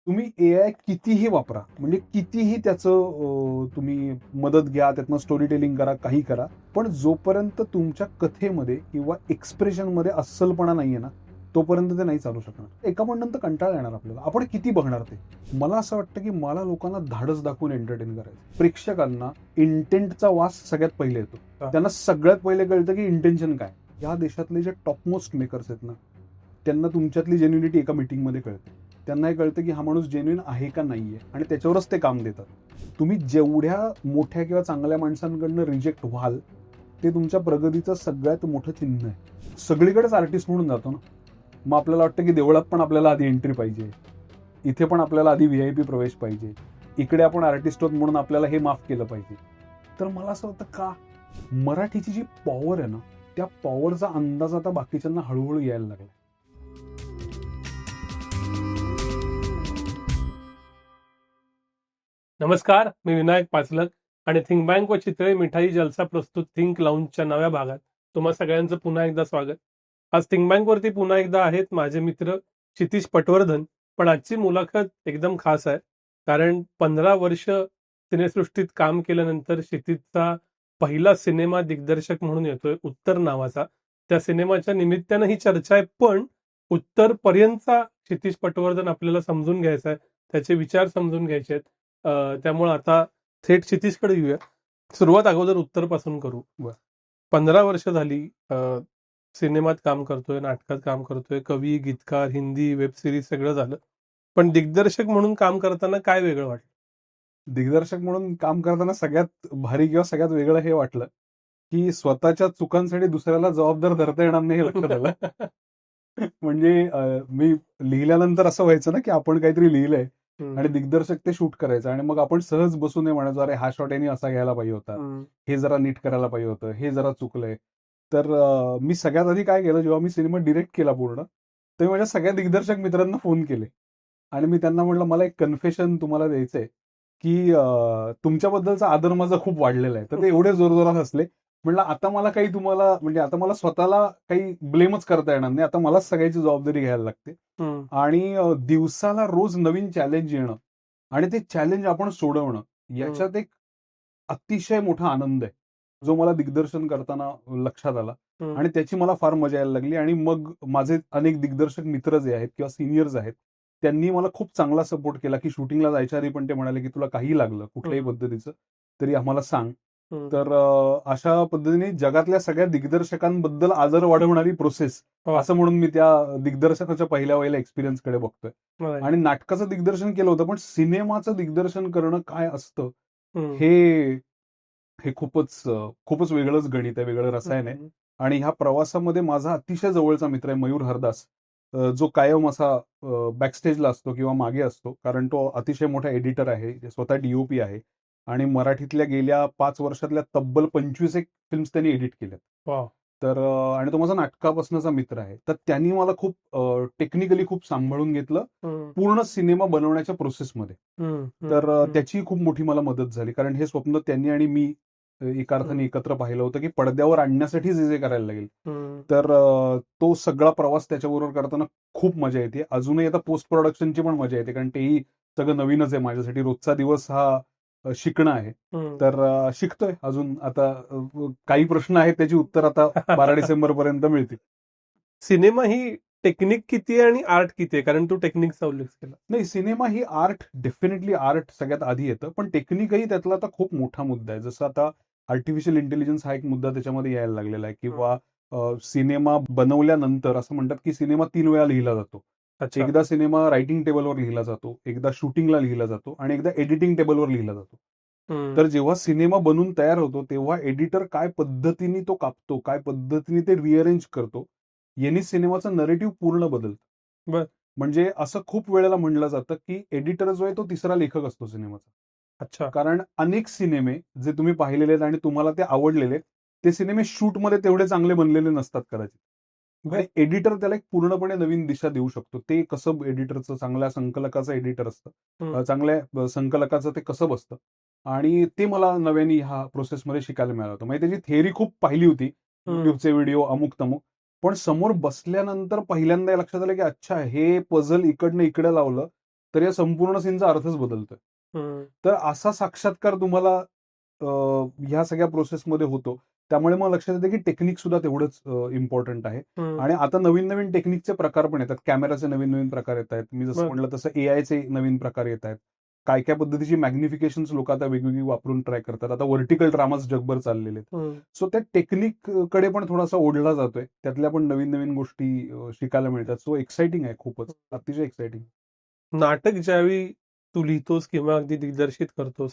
तुम्ही एआय कितीही वापरा, म्हणजे कितीही त्याचं तुम्ही मदत घ्या, त्यातनं स्टोरी टेलिंग करा, काही करा, पण जोपर्यंत तुमच्या कथेमध्ये किंवा एक्सप्रेशनमध्ये अस्सलपणा नाहीये ना, तोपर्यंत ते नाही चालू शकणार. एका पॉईंट कंटाळा येणार आपल्याला. आपण किती बघणार ते? मला असं वाटतं की मला लोकांना धाडस दाखवून एंटरटेन करायचं. प्रेक्षकांना इंटेंटचा वास सगळ्यात पहिले येतो. त्यांना सगळ्यात पहिले कळतं की इंटेन्शन काय. या देशातले जे टॉपमोस्ट मेकर्स आहेत ना, त्यांना तुमच्यातली जेन्युनिटी एका मीटिंगमध्ये कळते. त्यांना हे कळतं की हा माणूस जेन्युइन आहे का नाहीये, आणि त्याच्यावरच ते काम देतात. तुम्ही जेवढ्या मोठ्या किंवा चांगल्या माणसांकडनं रिजेक्ट व्हाल, ते तुमच्या प्रगतीचं सगळ्यात मोठं चिन्ह आहे. सगळीकडेच आर्टिस्ट म्हणून जातो ना, मग आपल्याला वाटतं की देवळात पण आपल्याला आधी एंट्री पाहिजे, इथे पण आपल्याला आधी व्हीआयपी प्रवेश पाहिजे, इकडे आपण आर्टिस्ट आहोत म्हणून आपल्याला हे माफ केलं पाहिजे. तर मला असं वाटतं का मराठीची जी पॉवर आहे ना, त्या पॉवरचा अंदाज आता बाकीच्यांना हळूहळू यायला लागला. नमस्कार, मी विनायक पाचलक आणि थिंक बँक व चितळे मिठाई जलसा प्रस्तुत थिंक लाऊंजच्या नव्या भागात तुम्हा सगळ्यांचं पुन्हा एकदा स्वागत. आज थिंक बँक वरती पुन्हा एकदा आहेत माझे मित्र क्षितिज पटवर्धन. पण आजची मुलाखत एकदम खास आहे, कारण 15 वर्ष सिनेसृष्टीत काम केल्यानंतर क्षितिजचा पहिला सिनेमा दिग्दर्शक म्हणून येतोय उत्तर नावाचा. त्या सिनेमाच्या निमित्तानं ही चर्चा आहे, पण उत्तर पर्यंतचा क्षितिज पटवर्धन आपल्याला समजून घ्यायचा आहे, त्याचे विचार समजून घ्यायचे आहेत. त्यामुळे आता थेट क्षितिजकडे येऊया. सुरुवात अगोदर उत्तरपासून करू. 15 वर्ष झाली सिनेमात काम करतोय, नाटकात काम करतोय, कवी, गीतकार, हिंदी, वेब सिरीज सगळं झालं. पण दिग्दर्शक म्हणून काम करताना काय वेगळं वाटलं? दिग्दर्शक म्हणून काम करताना सगळ्यात भारी किंवा सगळ्यात वेगळं हे वाटलं की स्वतःच्या चुकांसाठी दुसऱ्याला जबाबदार धरता येणार नाही हे लक्षात आलं. म्हणजे मी लिहिल्यानंतर असं व्हायचं ना की आपण काहीतरी लिहिलंय आणि दिग्दर्शक ते शूट करायचं, आणि मग आपण सहज बसून नाही म्हणायचो अरे हा शॉट यांनी असा घ्यायला पाहिजे होता, हे जरा नीट करायला पाहिजे होतं, हे जरा चुकलंय. तर मी सगळ्यात आधी काय केलं, जेव्हा मी सिनेमा डिरेक्ट केला पूर्ण, तर मी माझ्या सगळ्या दिग्दर्शक मित्रांना फोन केले आणि मी त्यांना म्हटलं मला एक कन्फेशन तुम्हाला द्यायचंय की तुमच्याबद्दलचा आदर माझा खूप वाढलेला आहे. तर ते एवढे जोरजोरात हसले. म्हटलं आता मला काही तुम्हाला, म्हणजे आता मला स्वतःला काही ब्लेमच करता येणार नाही, आता मलाच सगळ्याची जबाबदारी घ्यायला लागते. आणि दिवसाला रोज नवीन चॅलेंज येणं आणि ते चॅलेंज आपण सोडवणं, याच्यात एक अतिशय मोठा आनंद आहे, जो मला दिग्दर्शन करताना लक्षात आला. आणि त्याची मला फार मजा यायला लागली. आणि मग माझे अनेक दिग्दर्शक मित्र जे आहेत किंवा सिनियर्स आहेत, त्यांनी मला खूप चांगला सपोर्ट केला की शूटिंगला जायच्या आधी पण ते म्हणाले की तुला काही लागलं कुठल्याही पद्धतीचं तरी आम्हाला सांग. तर अशा पद्धतीने जगातल्या सगळ्या दिग्दर्शकांबद्दल आदर वाढवणारी प्रोसेस, असं म्हणून मी त्या दिग्दर्शकाच्या पहिल्या वेळेला एक्सपिरियन्सकडे बघतोय. आणि नाटकाचं दिग्दर्शन केलं होतं, पण सिनेमाचं दिग्दर्शन करणं काय असतं हे हे खूपच वेगळंच गणित आहे, वेगळं रसायन आहे. आणि ह्या प्रवासामध्ये माझा अतिशय जवळचा मित्र आहे मयूर हरदास, जो कायम असा बॅकस्टेजला असतो किंवा मागे असतो, कारण तो अतिशय मोठा एडिटर आहे, स्वतः डीओपी आहे आणि मराठीतल्या गेल्या 5 वर्षातल्या तब्बल 25 एक फिल्म्स त्यांनी एडिट केल्यात. तर आणि तो माझा नाटकापासूनचा मित्र आहे. तर त्यांनी मला खूप टेक्निकली खूप सांभाळून घेतलं पूर्ण सिनेमा बनवण्याच्या प्रोसेसमध्ये. तर त्याची खूप मोठी मला मदत झाली, कारण हे स्वप्न त्यांनी आणि मी एका अर्थाने एकत्र पाहिलं होतं की पडद्यावर आणण्यासाठी जे जे करायला लागेल. तर तो सगळा प्रवास त्याच्याबरोबर करताना खूप मजा येते. अजूनही आता पोस्ट प्रोडक्शनची पण मजा येते, कारण तेही सगळं नवीनच आहे माझ्यासाठी. रोजचा दिवस हा शिकणं आहे. तर शिकतोय अजून. आता काही प्रश्न आहेत त्याची उत्तर आता 12 डिसेंबर पर्यंत मिळतील. सिनेमा ही टेक्निक किती आहे आणि आर्ट किती आहे? कारण तू टेक्निकचा उल्लेख केला. नाही, सिनेमा ही आर्ट, डेफिनेटली आर्ट सगळ्यात आधी येतं, पण टेक्निकही त्यातला आता खूप मोठा मुद्दा आहे. जसं आता आर्टिफिशियल इंटेलिजन्स हा एक मुद्दा त्याच्यामध्ये यायला लागलेला आहे, किंवा सिनेमा बनवल्यानंतर असं म्हणतात की सिनेमा 3 वेळा लिहिला जातो. एकदा सिनेमा रायटिंग टेबलवर लिहिला जातो, एकदा शूटिंगला लिहिला जातो आणि एकदा एडिटिंग टेबलवर लिहिला जातो. तर जेव्हा सिनेमा बनून तयार होतो तेव्हा एडिटर काय पद्धतीने तो कापतो, काय पद्धतीने ते रिअरेंज करतो, यांनी सिनेमाचं नरेटिव्ह पूर्ण बदलतं. म्हणजे असं खूप वेळेला म्हणलं जातं की एडिटर जो आहे तो तिसरा लेखक असतो सिनेमाचा. अच्छा. कारण अनेक सिनेमे जे तुम्ही पाहिलेले आहेत आणि तुम्हाला ते आवडलेले, ते सिनेमे शूटमध्ये तेवढे चांगले बनलेले नसतात कदाचित. आणि एडिटर त्याला एक पूर्णपणे नवीन दिशा देऊ शकतो. ते कसं एडिटरचं, चांगल्या संकलकाचं एडिटर असतं, चांगल्या संकलकाचं ते कसं बसतं, आणि ते मला नव्याने ह्या प्रोसेसमध्ये शिकायला मिळालं होतं. म्हणजे त्याची थेअरी खूप पाहिली होती, युट्यूबचे व्हिडिओ अमुक तमुक, पण समोर बसल्यानंतर पहिल्यांदा लक्षात आलं की अच्छा हे पझल इकडनं इकडे लावलं तर या संपूर्ण सीनचा अर्थच बदलतोय. हम्म. तर असा साक्षात्कार तुम्हाला ह्या सगळ्या प्रोसेसमध्ये होतो. त्यामुळे मग लक्षात येतं की टेक्निक सुद्धा तेवढंच इम्पॉर्टंट आहे. हम्म. आणि आता नवीन नवीन टेक्निकचे प्रकार पण येतात. कॅमेराचे नवीन नवीन प्रकार येत आहेत. मी जसं बर. म्हटलं तसं एआयचे नवीन प्रकार येत आहेत. काय काय पद्धतीची मॅग्निफिकेशन्स लोक आता वेगवेगळी वापरून ट्राय करतात. आता व्हर्टिकल ड्रामाच जगभर चाललेले आहेत. हम्म. सो त्या टेक्निक कडे पण थोडासा ओढला जातोय. त्यातल्या पण नवीन नवीन गोष्टी शिकायला मिळतात. सो एक्साइटिंग आहे खूपच. अतिशय एक्साइटिंग. नाटक ज्यावेळी तू लिहितोस किंवा अगदी दिग्दर्शित करतोस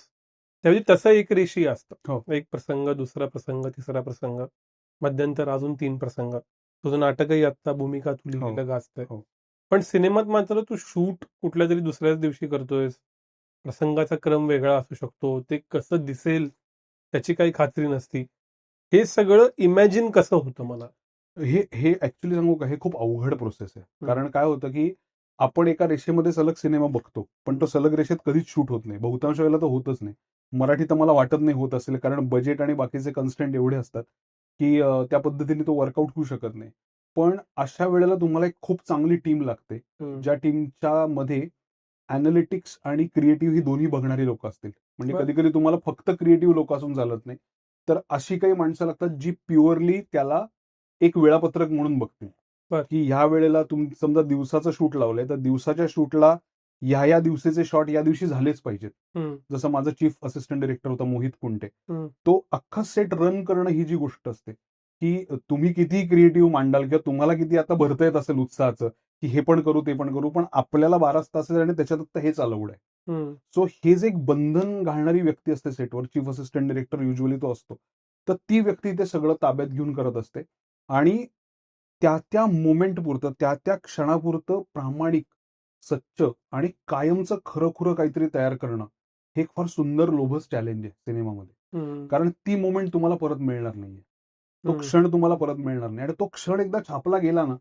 त्यावेळी तसं एक रेषी हो. असतं. एक प्रसंग, दुसरा प्रसंग, तिसरा प्रसंग, मध्यंतर अजून 3 प्रसंग. तुझं नाटकही आता भूमिका तू लिहिलेलं गाजतंय. हो. पण सिनेमात मात्र तू शूट कुठल्या तरी दुसऱ्याच दिवशी करतोयस. प्रसंगाचा क्रम वेगळा असू शकतो. ते कसं दिसेल त्याची काही खात्री नसती. हे सगळं इमॅजिन कसं होतं मला? हे हे ऍक्च्युली सांगू का, हे खूप अवघड प्रोसेस आहे. कारण काय होतं की आपण एका रेषेमध्ये सलग सिनेमा बघतो, पण तो सलग रेषेत कधीच शूट होत नाही. बहुतांश वेळेला तर होतच नाही. मराठी तर मला वाटत नाही होत असेल, कारण बजेट आणि बाकीचे कन्स्टंट एवढे असतात की त्या पद्धतीने तो वर्कआउट होऊ शकत नाही. पण अशा वेळेला तुम्हाला एक खूप चांगली टीम लागते, ज्या टीमच्या मध्ये अॅनालिटिक्स आणि क्रिएटिव्ह ही दोन्ही बघणारी लोक असतील. म्हणजे बरं. कधी कधी तुम्हाला फक्त क्रिएटिव्ह लोक असून चालत नाही. तर अशी काही माणसं लागतात जी प्युअरली त्याला एक वेळापत्रक म्हणून बघतील. बरं. की ह्या वेळेला तुम्ही समजा दिवसाचं शूट लावलंय, तर दिवसाच्या शूटला ह्या दिवसाचे शॉट या दिवशी झालेच पाहिजेत. जसं माझं चीफ असिस्टंट डायरेक्टर होता मोहित कुंटे. तो अख्खा सेट रन करणं ही जी गोष्ट असते, की तुम्ही किती क्रिएटिव्ह मांडाल किंवा तुम्हाला किती आता भरता येत असेल उत्साहाचं, की हे पण करू, ते पण करू, पण आपल्याला 12 तास आहे आणि त्याच्यात आता हेच अलाउड आहे. सो हे जे एक बंधन घालणारी व्यक्ती असते सेटवर, चीफ असिस्टंट डायरेक्टर युजली तो असतो. तर ती व्यक्ती ते सगळं ताब्यात घेऊन करत असते. आणि त्या मोमेंट पुरतं, त्या क्षणापुरतं प्रामाणिक, सच्च आणि कायमचं खरं-खुरं काहीतरी तयार करणं, हे एक फार सुंदर लोभस चॅलेंज आहे सिनेमामध्ये. कारण ती मोमेंट तुम्हाला परत मिळणार नाहीये. तो क्षण तुम्हाला परत मिळणार नाही. आणि तो क्षण एकदा छापला गेला ना,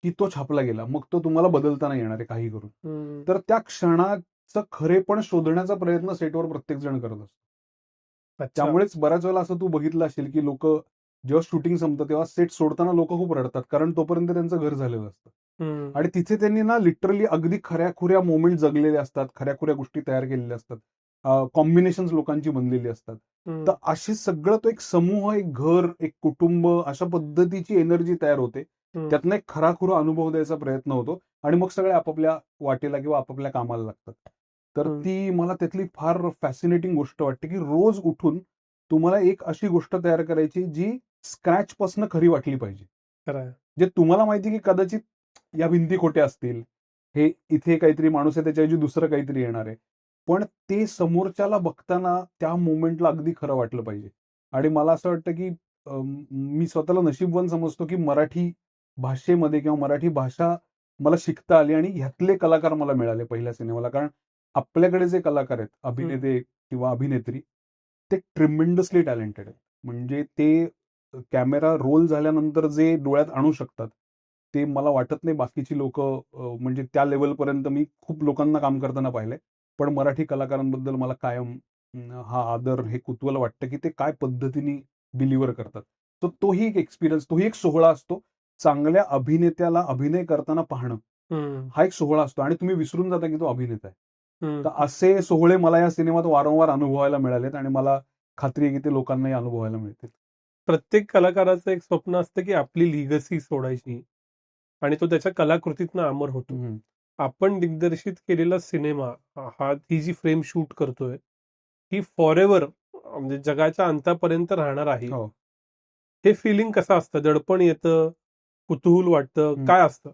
की तो छापला गेला. मग तो तुम्हाला बदलता नाही येणार आहे काही करून. तर त्या क्षणाचं खरेपण शोधण्याचा प्रयत्न सेटवर प्रत्येक जण करत असतो. अच्छा. त्यामुळेच बऱ्याच वेळेला असं तू बघितलं असेल, की लोकं जेव्हा शूटिंग संपतं तेव्हा सेट सोडताना लोक खूप रडतात. कारण तोपर्यंत त्यांचं घर झालेलं असतं. आणि तिथे त्यांनी ना लिटरली अगदी खऱ्या-खुऱ्या मोमेंट जगलेले असतात. खऱ्या-खुऱ्या गोष्टी तयार केलेल्या असतात. कॉम्बिनेशन्स लोकांची बनलेली असतात. तर अशी सगळं तो एक समूह, एक घर, एक कुटुंब अशा पद्धतीची एनर्जी तयार होते. त्यातनं एक खरा-खुरा अनुभव द्यायचा प्रयत्न होतो आणि मग सगळे आपापल्या वाटेला किंवा आपापल्या कामाला लागतात. तर ती मला त्यातली फार फॅसिनेटिंग गोष्ट वाटते, की रोज उठून तुम्हाला एक अशी गोष्ट तयार करायची जी स्क्रॅच पासून खरी वाटली पाहिजे. खरं. जे तुम्हाला माहिती की कदाचित या भिंती खोट्या असतील, हे इथे काहीतरी माणूस आहे त्याच्याऐवजी दुसरं काहीतरी येणार आहे. पण ते समोरच्याला बघताना त्या मोमेंटला अगदी खरं वाटलं पाहिजे. आणि मला असं वाटतं की मी स्वतःला नशीबवान समजतो की मराठी भाषेमध्ये किंवा मराठी भाषा मला शिकता आली आणि ह्यातले कलाकार मला मिळाले पहिल्या सिनेमाला. कारण आपल्याकडे जे कलाकार आहेत, अभिनेते किंवा अभिनेत्री, ते ट्रिमेंडसली टॅलेंटेड आहेत. म्हणजे ते कॅमेरा रोल झाल्यानंतर जे डोळ्यात आणू शकतात, ते मला वाटत नाही बाकीची लोकं म्हणजे त्या लेव्हलपर्यंत मी खूप लोकांना काम करताना पाहिलंय. पण मराठी कलाकारांबद्दल मला कायम हा आदर, हे कुतूहल वाटतं, की ते काय पद्धतीने डिलिव्हर करतात. तर तोही एक एक्सपिरियन्स, तोही एक सोहळा असतो. चांगल्या अभिनेत्याला अभिनय करताना पाहणं, हा एक सोहळा असतो आणि तुम्ही विसरून जाता, की तो अभिनेता आहे. तर असे सोहळे मला या सिनेमात वारंवार अनुभवायला मिळालेत आणि मला खात्री आहे, की ते लोकांनाही अनुभवायला मिळतील. प्रत्येक कलाकाराचं एक स्वप्न असतं की आपली लिगसी सोडायची आणि तो त्याच्या कलाकृतीतनं अमर होतो. आपण दिग्दर्शित केलेला सिनेमा ही जी फ्रेम शूट करतोय ही फॉरएव्हर म्हणजे जगाच्या अंतापर्यंत राहणार आहे. हो. हे फिलिंग कसं असतं? दडपण येतं, कुतूहल वाटतं, काय असतं?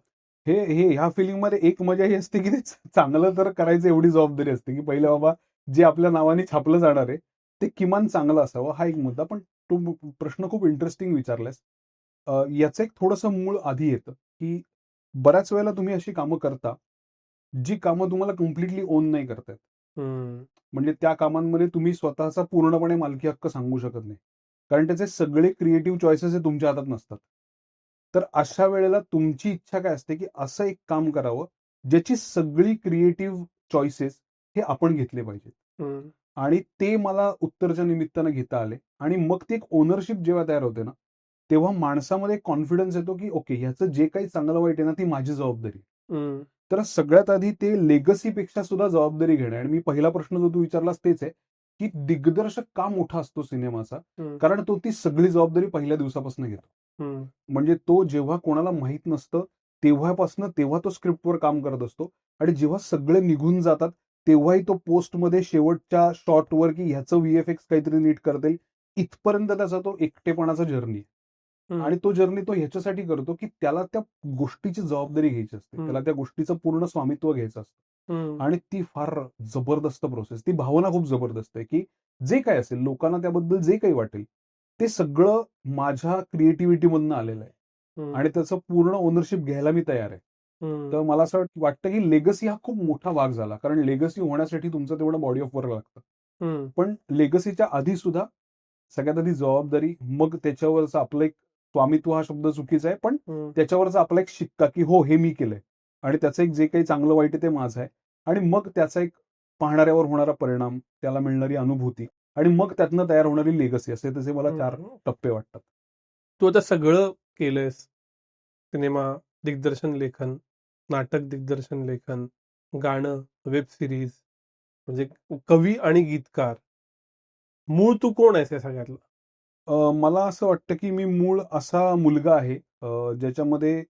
ह्या फिलिंगमध्ये एक मजा ही असते, की ते चांगलं तर करायचं एवढी जबाबदारी असते, की पहिलं बाबा जे आपल्या नावाने छापलं जाणार आहे, ते किमान चांगलं असावं, हा एक मुद्दा. पण तू प्रश्न खूप इंटरेस्टिंग विचारलायस. याचं एक थोडंसं मूळ आधी येतं, की बऱ्याच वेळेला तुम्ही अशी कामं करता, जी कामं तुम्हाला कम्प्लिटली ओन नाही करता येत. म्हणजे त्या कामांमध्ये तुम्ही स्वतःचा पूर्णपणे मालकी हक्क सांगू शकत नाही. कारण त्याचे सगळे क्रिएटिव्ह चॉईसेस हे तुमच्या हातात नसतात. तर अशा वेळेला तुमची इच्छा काय असते, की असं एक काम करावं, ज्याची सगळी क्रिएटिव्ह चॉईसेस हे आपण घेतले पाहिजेत. आणि ते मला उत्तरच्या निमित्तानं घेता आले. आणि मग ती एक ओनरशिप जेव्हा तयार होते ना, तेव्हा माणसामध्ये कॉन्फिडन्स येतो, की ओके, ह्याचं जे काही चांगलं वाईट आहे ना, ती माझी जबाबदारी. तर सगळ्यात आधी ते लेगसीपेक्षा सुद्धा जबाबदारी घेणे. आणि मी पहिला प्रश्न जो तू विचारलास तेच आहे, की दिग्दर्शक का मोठा असतो सिनेमाचा? कारण तो ती सगळी जबाबदारी पहिल्या दिवसापासून घेतो. म्हणजे तो जेव्हा कोणाला माहीत नसतं तेव्हा तो स्क्रिप्टवर काम करत असतो, आणि जेव्हा सगळे निघून जातात तेव्हाही तो पोस्टमध्ये शेवटच्या शॉटवर की ह्याचं व्हीएफएक्स काहीतरी नीट करता येईल इथपर्यंत त्याचा तो एकटेपणाचा जर्नी. आणि तो जर्नी तो ह्याच्यासाठी करतो की त्याला त्या गोष्टीची जबाबदारी घ्यायची असते, त्याला त्या गोष्टीचं पूर्ण स्वामित्व घ्यायचं असतं. आणि ती फार जबरदस्त प्रोसेस, ती भावना खूप जबरदस्त आहे की जे काय असेल लोकांना त्याबद्दल जे काही वाटेल ते सगळं माझ्या क्रिएटिव्हिटी मधनं आलेलं आहे आणि त्याचं पूर्ण ओनरशिप घ्यायला मी तयार आहे. तर मला असं वाटतं की लेगसी हा खूप मोठा भाग झाला, कारण लेगसी होण्यासाठी तुमचं तेवढं बॉडी ऑफ वर्क लागतं. पण लेगसीच्या आधी सुद्धा सगळ्यात आधी जबाबदारी, मग त्याच्यावरचं आपलं एक स्वामित्व हा शब्द चुकीचा आहे, पण त्याच्यावरचा आपला एक शिक्का की हो हे मी केलंय आणि त्याचं एक जे काही चांगलं वाईट आहे ते माझं आहे. आणि मग त्याचा एक पाहणाऱ्यावर होणारा परिणाम, त्याला मिळणारी अनुभूती आणि मग त्यातनं तयार होणारी लेगसी, असे त्याचे मला 4 टप्पे वाटतात. तू आता सगळं केलंयस, सिनेमा दिग्दर्शन लेखन, नाटक दिग्दर्शन लेखन, गाणं, वेब सिरीज, म्हणजे कवी आणि गीतकार. मूळ तू कोण आहेस या सगळ्यातलं? मला असं वाटतं की मी मूळ असा मुलगा आहे ज्याच्यामध्ये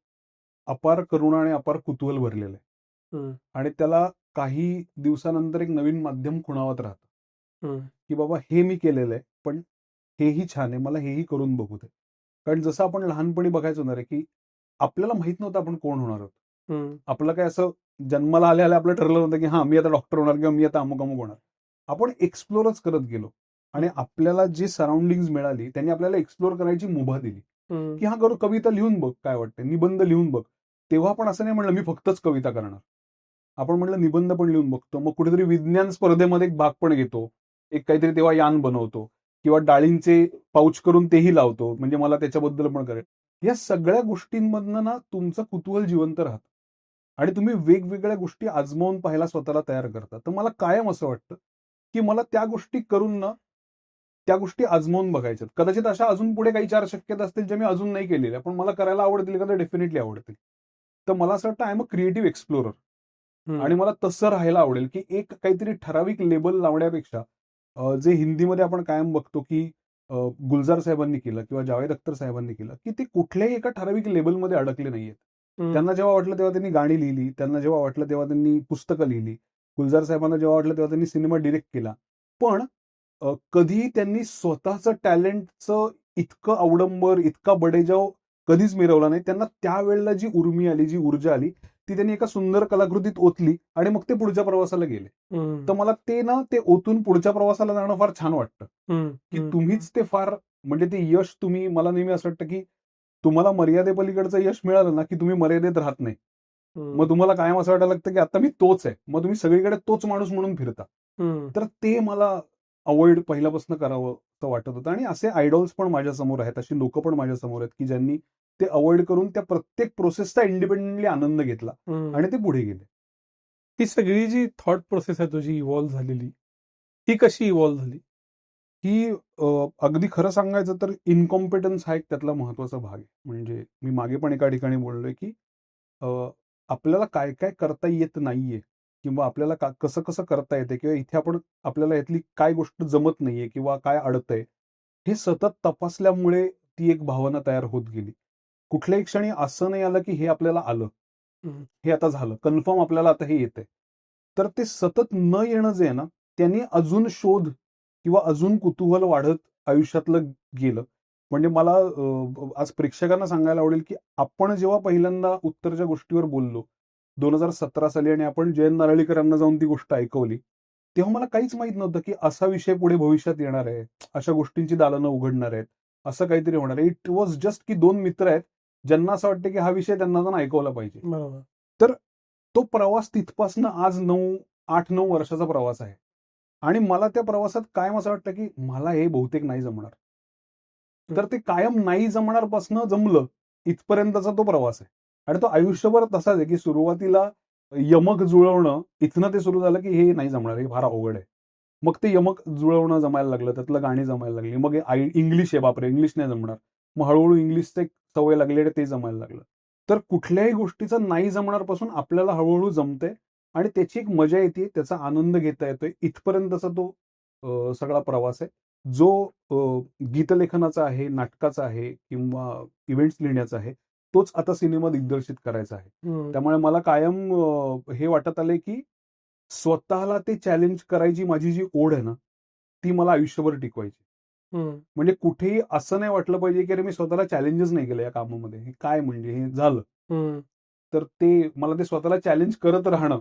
अपार करुणा आणि अपार कुतूहल भरलेलं आहे. आणि त्याला काही दिवसानंतर एक नवीन माध्यम खुणावत राहतं की बाबा हे मी केलेलं आहे, पण हेही छान आहे, मला हेही करून बघू दे. कारण जसं आपण लहानपणी बघायचो ना रे, की आपल्याला माहित नव्हतं आपण कोण होणार आहोत. आपलं काय असं जन्माला आल्या आपलं ठरलं होतं की हा मी आता डॉक्टर होणार किंवा मी आता अमुक अमुक होणार. आपण एक्सप्लोरच करत गेलो आणि आपल्याला जी सराउंडिंग मिळाली त्यांनी आपल्याला एक्सप्लोर करायची मुभा दिली की हा करू, कविता लिहून बघ काय वाटतं, निबंध लिहून बघ. तेव्हा आपण असं नाही म्हणलं मी फक्तच कविता करणार, आपण म्हणलं निबंध पण लिहून बघतो, मग कुठेतरी विज्ञान स्पर्धेमध्ये एक भाग पण घेतो, एक काहीतरी तेव्हा यान बनवतो किंवा डाळींचे पाऊच करून तेही लावतो, म्हणजे मला त्याच्याबद्दल पण करेल. या सगळ्या गोष्टींमधनं ना तुमचं कुतूहल जिवंत राहतं आणि तुम्ही वेगवेगळ्या गोष्टी आजमावून पाहायला स्वतःला तयार करता. तर मला कायम असं वाटतं की मला त्या गोष्टी करून ना त्या गोष्टी आजमावून बघायच्यात. कदाचित अशा अजून पुढे काही 4 शक्यता असतील ज्या मी अजून नाही केलेल्या, पण मला करायला आवडतील का? तर डेफिनेटली आवडतील. तर मला असं वाटतं I am a creative explorer. आणि मला तसं राहायला आवडेल की एक काहीतरी ठराविक लेबल लावण्यापेक्षा जे हिंदीमध्ये आपण कायम बघतो की गुलजार साहेबांनी केलं किंवा जावेद अख्तर साहेबांनी केलं, की ते कुठल्याही एका ठराविक लेबलमध्ये अडकले नाहीयेत. त्यांना जेव्हा वाटलं तेव्हा त्यांनी गाणी लिहिली, त्यांना जेव्हा वाटलं तेव्हा त्यांनी पुस्तकं लिहिली. गुलजार साहेबांना जेव्हा वाटलं तेव्हा त्यांनी सिनेमा डिरेक्ट केला. पण कधीही त्यांनी स्वतःचं टॅलेंटचं इतकं अवडंबर, इतका बडेजाव कधीच मिरवला नाही. त्यांना त्यावेळेला जी उर्मी आली, जी ऊर्जा आली, ती त्यांनी एका सुंदर कलाकृतीत ओतली आणि मग ते पुढच्या प्रवासाला गेले. तर मला ते ना ते ओतून पुढच्या प्रवासाला जाणं फार छान वाटतं की तुम्हीच ते फार म्हणजे ते यश तुम्ही, मला नेहमी असं वाटतं की तुम्हाला मर्यादेपलीकडचं यश मिळालं ना की तुम्ही मर्यादेत राहत नाही. मग तुम्हाला कायम असं वाटायला लागतं की आता मी तोच आहे, मग तुम्ही सगळीकडे तोच माणूस म्हणून फिरता. तर ते मला अवॉइड पहिल्यापासून करावं असं वाटत होतं. आणि असे आयडॉल्स पण माझ्या समोर आहेत, अशी लोक पण माझ्या समोर आहेत की ज्यांनी ते अवॉइड करून त्या प्रत्येक प्रोसेसचा इंडिपेंडेंटली आनंद घेतला आणि ते पुढे गेले. ही सगळी जी थॉट प्रोसेस आहे तुझी इव्हॉल्व्ह झालेली, ती कशी इव्हॉल्व्ह झाली? ही अगदी खरं सांगायचं तर इनकॉम्पिटन्स हा एक त्यातला महत्वाचा भाग आहे. म्हणजे मी मागे पण एका ठिकाणी बोललोय की आपल्याला काय काय करता येत नाहीये किंवा आपल्याला कसं कसं करता येते किंवा इथे आपल्याला यातली काय गोष्ट जमत नाहीये किंवा काय अडतंय, हे सतत तपासल्यामुळे ती एक भावना तयार होत गेली. कुठल्याही क्षणी असं नाही आलं की हे आपल्याला आलं, हे आता झालं कन्फर्म, आपल्याला आता हे येतंय. तर ते सतत न येणं जे आहे ना, त्यांनी अजून शोध किंवा अजून कुतूहल वाढत आयुष्यातलं गेलं. म्हणजे मला आज प्रेक्षकांना सांगायला आवडेल की आपण जेव्हा पहिल्यांदा उत्तरच्या गोष्टीवर बोललो 2017 साली आणि आपण जयंत नारळीकर यांना जाऊन ती गोष्ट ऐकवली, तेव्हा मला काहीच माहित नव्हतं की असा विषय पुढे भविष्यात येणार आहे, अशा गोष्टींची दालनं उघडणार आहेत, असं काहीतरी होणार आहे. इट वॉज जस्ट की 2 मित्र आहेत ज्यांना असं वाटतं की हा विषय त्यांना जाऊन ऐकवला पाहिजे. तर तो प्रवास तिथपासनं आज 8-9 वर्षाचा प्रवास आहे. आणि मला त्या प्रवासात कायम असं वाटतं की मला हे बहुतेक नाही जमणार. तर ते कायम नाही जमणार पासनं जमलं इथपर्यंतचा तो प्रवास आहे. आणि तो आयुष्यभर तसाच आहे की सुरुवातीला यमक जुळवणं इथनं ते सुरू झालं की हे नाही जमणार, हे फार अवघड आहे. मग ते यमक जुळवणं जमायला लागलं, त्यातलं गाणी जमायला लागली. मग इंग्लिश आहे, बापरे इंग्लिश नाही जमणार. मग हळूहळू इंग्लिशचं एक सवय लागली आणि ते जमायला लागलं. तर कुठल्याही गोष्टीचं नाही जमणार पासून आपल्याला हळूहळू जमतंय आणि त्याची एक मजा येते, त्याचा आनंद घेता येतोय. इथपर्यंतचा तो सगळा प्रवास आहे. जो गीतलेखनाचा आहे, नाटकाचा आहे किंवा इव्हेंट्स लिहिण्याचा आहे, तोच आता सिनेमा दिग्दर्शित करायचा आहे. हम्म. त्यामुळे मला कायम हे वाटत आलंय, की स्वतःला ते चॅलेंज करायची माझी जी ओढ आहे ना, ती मला आयुष्यभर टिकवायची. हम्म. म्हणजे कुठेही असं नाही वाटलं पाहिजे, की अरे मी स्वतःला चॅलेंजच नाही केलं या कामामध्ये. हे काय म्हणजे हे झालं. हम्म. तर ते मला ते स्वतःला चॅलेंज करत राहणं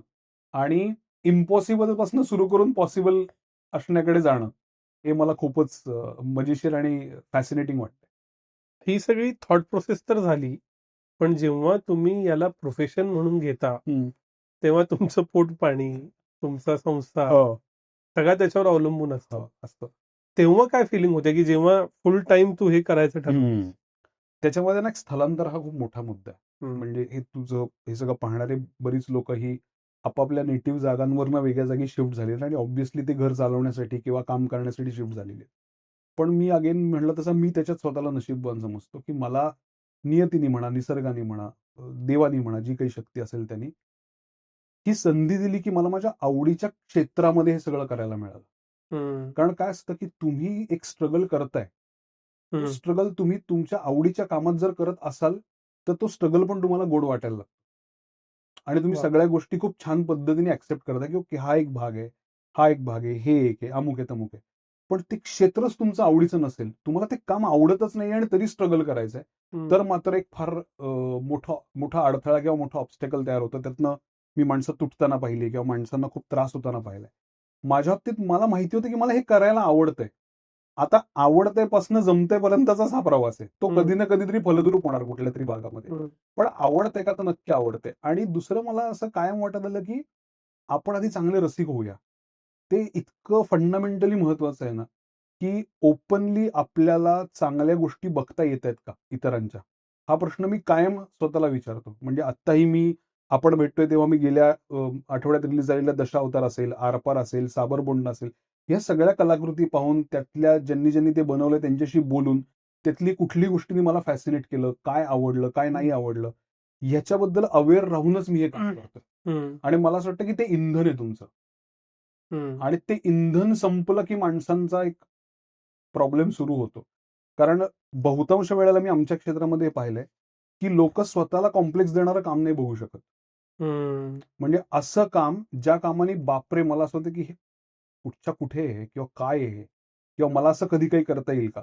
आणि इम्पॉसिबल पासून सुरू करून पॉसिबल असण्याकडे जाणं, हे मला खूपच मजेशीर आणि फॅसिनेटिंग वाटतं. ही सगळी थॉट प्रोसेस तर झाली, पण जेव्हा तुम्ही याला प्रोफेशन म्हणून घेता, तेव्हा तुमचं पोट पाणी, तुमचा संसार हो, सगळा त्याच्यावर अवलंबून असतो. हो, असतं. तेव्हा काय फिलिंग होते, की जेव्हा फुल टाइम तू हे करायचं ठरवलं? त्याच्यामध्ये ना एक स्थलांतर हा खूप मोठा मुद्दा आहे. हम्म. म्हणजे हे तुझं हे सगळं पाहणारे बरीच लोक ही आपापल्या नेटिव्ह जागांवरनं वेगळ्या जागी शिफ्ट झालेली आणि ऑब्व्हियसली ते घर चालवण्यासाठी किंवा काम करण्यासाठी शिफ्ट झालेले आहेत. पण मी अगेन म्हटलं तसं मी त्याच्यात स्वतःला नशीबवान समजतो, की मला नियतीने म्हणा, निसर्गाने म्हणा, देवानी म्हणा, जी काही शक्ती असेल त्यांनी ही संधी दिली, की मला माझ्या आवडीच्या क्षेत्रामध्ये हे सगळं करायला मिळालं. हम्म. कारण काय असतं, की तुम्ही एक स्ट्रगल करताय. तो हम्म. स्ट्रगल तुम्ही तुमच्या आवडीच्या कामात जर करत असाल, तर तो स्ट्रगल पण तुम्हाला गोड वाटायला लागतो. आणि तुम्ही वा. सगळ्या गोष्टी खूप छान पद्धतीने ऍक्सेप्ट करता, की ओके हा एक भाग आहे, हा एक भाग आहे, हे एक आहे, अमुक आहे, तमुक आहे. पण ते क्षेत्रच तुमचं आवडीचं नसेल, तुम्हाला ते काम आवडतच नाही आणि तरी स्ट्रगल करायचंय, हम्म. तर मात्र एक फार मोठा अडथळा किंवा मोठा ऑब्स्टॅकल तयार होतं. त्यातनं मी माणसं तुटताना पाहिली किंवा माणसांना खूप त्रास होताना पाहिलाय. माझ्या बाबतीत मला माहिती होतं, की मला हे करायला आवडतंय. आता आवडतंय पासनं जमतंय पर्यंतचाच हा प्रवास आहे. तो हम्म. कधी ना कधीतरी फलद्रूप होणार कुठल्या तरी भागामध्ये. हम्म. पण आवडतंय का? तर नक्की आवडतंय. आणि दुसरं मला असं कायम वाटत आलं, की आपण आधी चांगले रसिक होऊया. ते इतकं फंडामेंटली महत्वाचं आहे ना, की ओपनली आपल्याला चांगल्या गोष्टी बघता येतायत का इतरांच्या? हा प्रश्न मी कायम स्वतःला विचारतो. म्हणजे आत्ताही आपण भेटतोय तेव्हा मी गेल्या आठवड्यात रिलीज झालेला दशावतार असेल, आरपार असेल, साबरबोंड असेल, या सगळ्या कलाकृती पाहून त्यातल्या ज्यांनी ते बनवलंय त्यांच्याशी बोलून, त्यातली कुठली गोष्टींनी मला फॅसिनेट केलं, काय आवडलं, काय नाही आवडलं, ह्याच्याबद्दल अवेअर राहूनच मी हे काम करतोय. हम्म. आणि मला असं वाटतं, की ते इंधन आहे तुमचं. हम्म. आणि ते इंधन संपलं, की माणसांचा एक प्रॉब्लेम सुरू होतो. कारण बहुतांश वेळेला मी आमच्या क्षेत्रामध्ये पाहिलंय, की लोकं स्वतःला कॉम्प्लेक्स देणारं काम नाही बघू शकत. हम्म. म्हणजे असं काम, ज्या कामाने बापरे! मला असं होतं, की हे कुठच्या कुठे आहे किंवा काय आहे? किंवा मला असं कधी काही करता येईल का?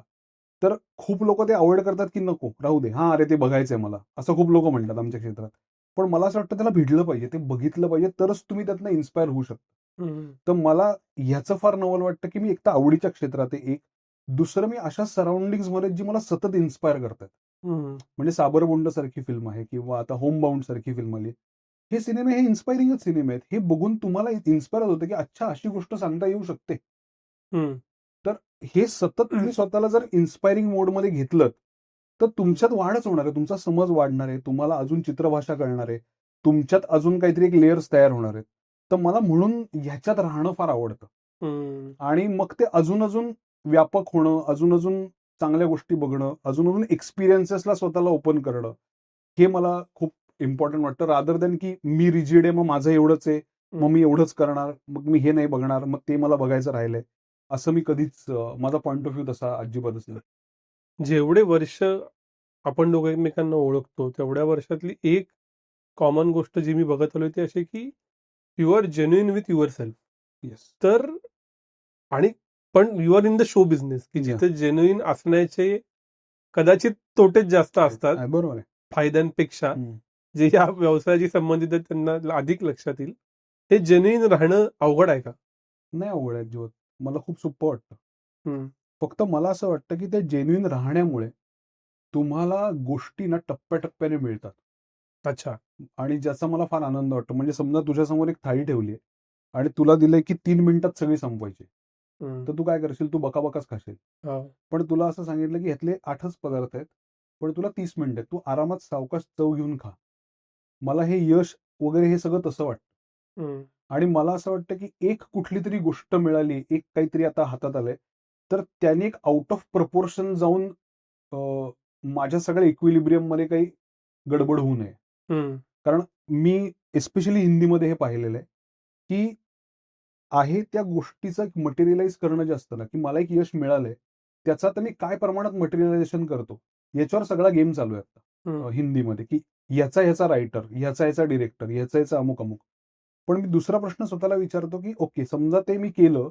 तर खूप लोकं ते अव्हॉइड करतात, की नको राहू दे. हां, अरे ते बघायचंय मला. असं खूप लोकं म्हणतात आमच्या क्षेत्रात. पण मला असं वाटतं त्याला भिडलं पाहिजे. ते बघितलं पाहिजे तरच तुम्ही त्यातनं इन्स्पायर होऊ शकता. हम्म. तर मला ह्याचं फार नवल वाटतं, की मी एक तर आवडीच्या क्षेत्रात आहे एक. दुसरं मी अशा सराउंडिंग्जमध्ये जी मला सतत इन्स्पायर करतात. हम्म. म्हणजे साबरबोंड सारखी फिल्म आहे किंवा आता होमबाउंड सारखी फिल्म आली. हे सिनेमे हे इन्स्पायरिंगच सिनेमे आहेत. हे बघून तुम्हाला इन्स्पायर होतं, की अच्छा अशी गोष्ट सांगता येऊ शकते. हम्म. तर हे सतत तुम्ही स्वतःला जर इन्स्पायरिंग मोडमध्ये घेतलत, तर तुमच्यात वाढच होणार आहे. तुमचा समज वाढणार आहे. तुम्हाला अजून चित्रभाषा कळणार आहे. तुमच्यात अजून काहीतरी एक लेयर्स तयार होणार आहेत. तर मला म्हणून ह्याच्यात राहणं फार आवडतं. हम्म. आणि मग ते अजून व्यापक होणं, अजून चांगल्या गोष्टी बघणं, अजून एक्सपिरियन्सेसला स्वतःला ओपन करणं, हे मला खूप इम्पॉर्टंट वाटतं. रादर दॅन की मी रिजिड आहे, मग माझं एवढंच आहे, मग मी एवढंच करणार, मग मी हे नाही बघणार, मग ते मला बघायचं राहिलंय. असं मी कधीच माझा पॉइंट ऑफ व्ह्यू तसा अजिबातच नाही. जेवढे वर्ष आपण दोघं एकमेकांना ओळखतो, तेवढ्या वर्षातली एक कॉमन गोष्ट जी मी बघत आलोय ती अशी, की you are genuine with your self. Yes. तर आणि पण you are in the show business, की Yeah. जिथे जेन्युइन असण्याचे कदाचित तोटेच जास्त असतात बरोबर आहे. फायद्यांपेक्षा. हम्म. जे या व्यवसायाशी संबंधित आहेत त्यांना अधिक लक्षात येईल. हे जेन्युइन राहणं अवघड आहे का? नाही अवघड आहे अजिबात. मला खूप सोपं वाटतं. हम्म. फक्त मला असं वाटतं, की ते जेन्युइन राहण्यामुळे तुम्हाला गोष्टी ना टप्प्याटप्प्याने मिळतात. अच्छा. आणि ज्याचा मला फार आनंद वाटतो. म्हणजे समजा तुझ्यासमोर एक थाळी ठेवली आहे आणि तुला दिलंय की 3 मिनिटात सगळी संपवायची. हम्म. तर तू काय करशील? तू बकाबकाच खाशील. हा. पण तुला असं सांगितलं की ह्यातले 8च पदार्थ आहेत. पण तुला 30 मिनिटं आहेत. तू आरामात सावकाश चव घेऊन खा. मला हे यश वगैरे हे सगळं तसं वाटतं. हम्म. आणि मला असं वाटतं की एक कुठलीतरी गोष्ट मिळाली, एक काहीतरी आता हातात आलंय, तर त्याने एक आउट ऑफ प्रपोर्शन जाऊन माझ्या सगळ्या इक्विलिब्रियममध्ये काही गडबड होऊ नये. हम्म. कारण मी एस्पेशली हिंदीमध्ये हे पाहिलेलं आहे की आहे त्या गोष्टीचं मटेरियलाइज करणं जे असतं ना, की मला एक यश मिळालंय, त्याचं आता मी काय प्रमाणात मटेरियलायझेशन करतो, याच्यावर सगळा गेम चालू आहे आता हम्म. हिंदीमध्ये, की ह्याचा रायटर, ह्याचा डिरेक्टर, ह्याचा अमुक. पण मी दुसरा प्रश्न स्वतःला विचारतो, की ओके समजा ते मी केलं,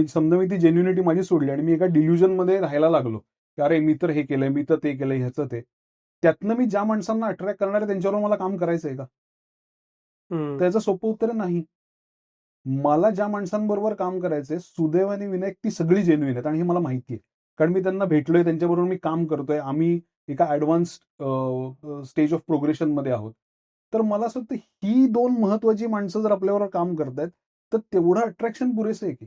समजा मी ती जेन्युनिटी माझी सोडली आणि मी एका डिल्युजनमध्ये राहायला लागलो, की अरे मी तर हे केलंय, मी तर ते केलंय, ह्याचं ते. त्यातनं मी ज्या माणसांना अट्रॅक्ट करणार आहे त्यांच्यावर मला काम करायचंय का? हम्म. त्याचं सोपं उत्तर आहे नाही. मला ज्या माणसांबरोबर काम करायचंय, सुदैव आणि विनायक ती सगळी जेन्युइन आहेत आणि हे मला माहिती आहे. कारण मी त्यांना भेटलोय, त्यांच्याबरोबर मी काम करतोय. आम्ही एका ॲडव्हान्स्ड स्टेज ऑफ प्रोग्रेशनमध्ये आहोत. तर मला असं वाटतं ही 2 महत्त्वाची माणसं जर आपल्याबरोबर काम करतायत, तर तेवढं अट्रॅक्शन पुरेसं आहे की.